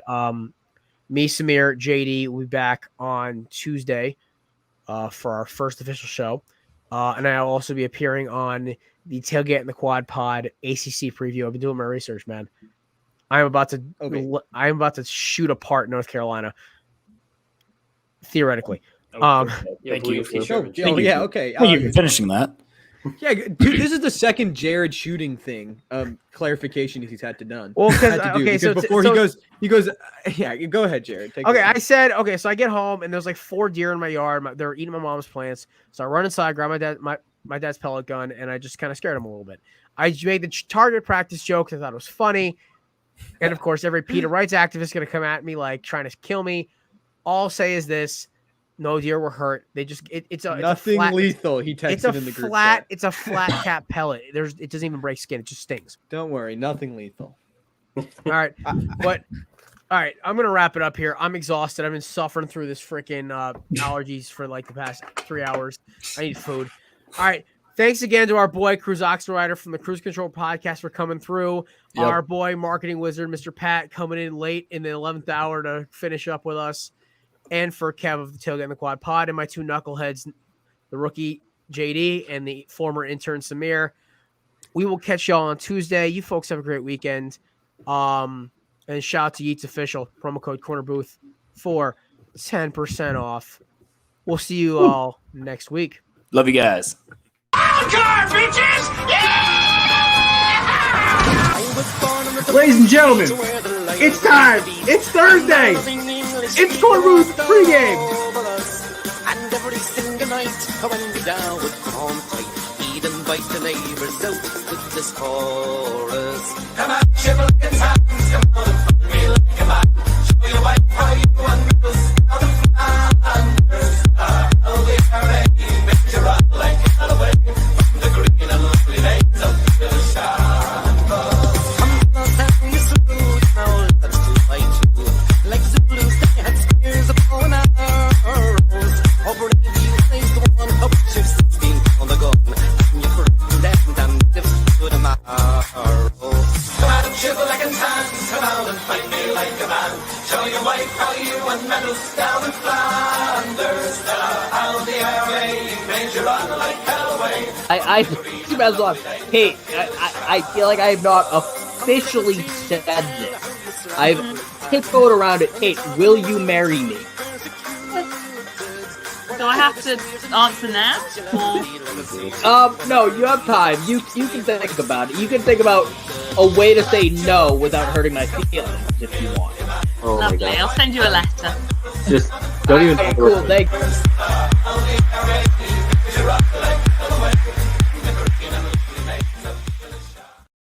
Me, Samir, JD will be back on Tuesday for our first official show. And I'll also be appearing on the Tailgate and the Quad Pod ACC preview. I've been doing my research, man. I'm about to shoot apart North Carolina, theoretically. Thank you. Okay. Thank you for finishing that. Yeah, dude, this is the second Jared shooting thing. Clarification he's had to done. Well, because before he goes. Yeah, go ahead, Jared. Take Okay, it. I said, okay, so I get home and there's like 4 deer in my yard. They're eating my mom's plants. So I run inside, grab my dad's pellet gun, and I just kind of scared him a little bit. I made the target practice joke because I thought it was funny. And of course, every PETA rights activist is going to come at me like trying to kill me. All I'll say is this. No deer were hurt. They just it's Nothing a flat, lethal. He texted in the group chat. It's a flat cap pellet. It doesn't even break skin. It just stings. Don't worry, nothing lethal. All right, but all right, I'm gonna wrap it up here. I'm exhausted. I've been suffering through this freaking allergies for like the past 3 hours. I need food. All right, Thanks again to our boy Cruise Oxenrider from the Cruise Control Podcast for coming through. Yep. Our boy marketing wizard, Mr. Pat, coming in late in the 11th hour to finish up with us. And for Kev of the Tailgate and the Quad Pod and my two knuckleheads, the rookie JD and the former intern Samir. We will catch y'all on Tuesday. You folks have a great weekend. And shout out to Yeats Official, promo code Corner Booth for 10% off. We'll see you all next week. Love you guys. Ladies and gentlemen, it's time. It's Thursday. It's Corner Booth Pregame. And every single night when we down would come tight, he'd invite the neighbours out with this chorus. Come on, shiver like a hands, come on and find me like a man. Show your wife how you and Mills down the Flanders. LDRA, make you run like Callaway from the green and lovely lanes up to the shambles. Come on, tell you salute, now let's do fight you. Like Zulus, they had spears upon arrows. Over the view, placed one up to 16 on the gun. And you put them down, dips to the marrow. Come out and shiver like a tan, come out and fight me like a man. Show your wife how you won medals down in Flanders. How the RA made you run like Callaway. Hey, I feel like I have not officially said this. I've tiptoed around it. Hey, will you marry me? Do I have to answer now? Or... No, you have time. You can think about it. You can think about a way to say no without hurting my feelings if you want. Oh my Lovely. god. I'll send you a letter. Just don't even. Cool, thank you.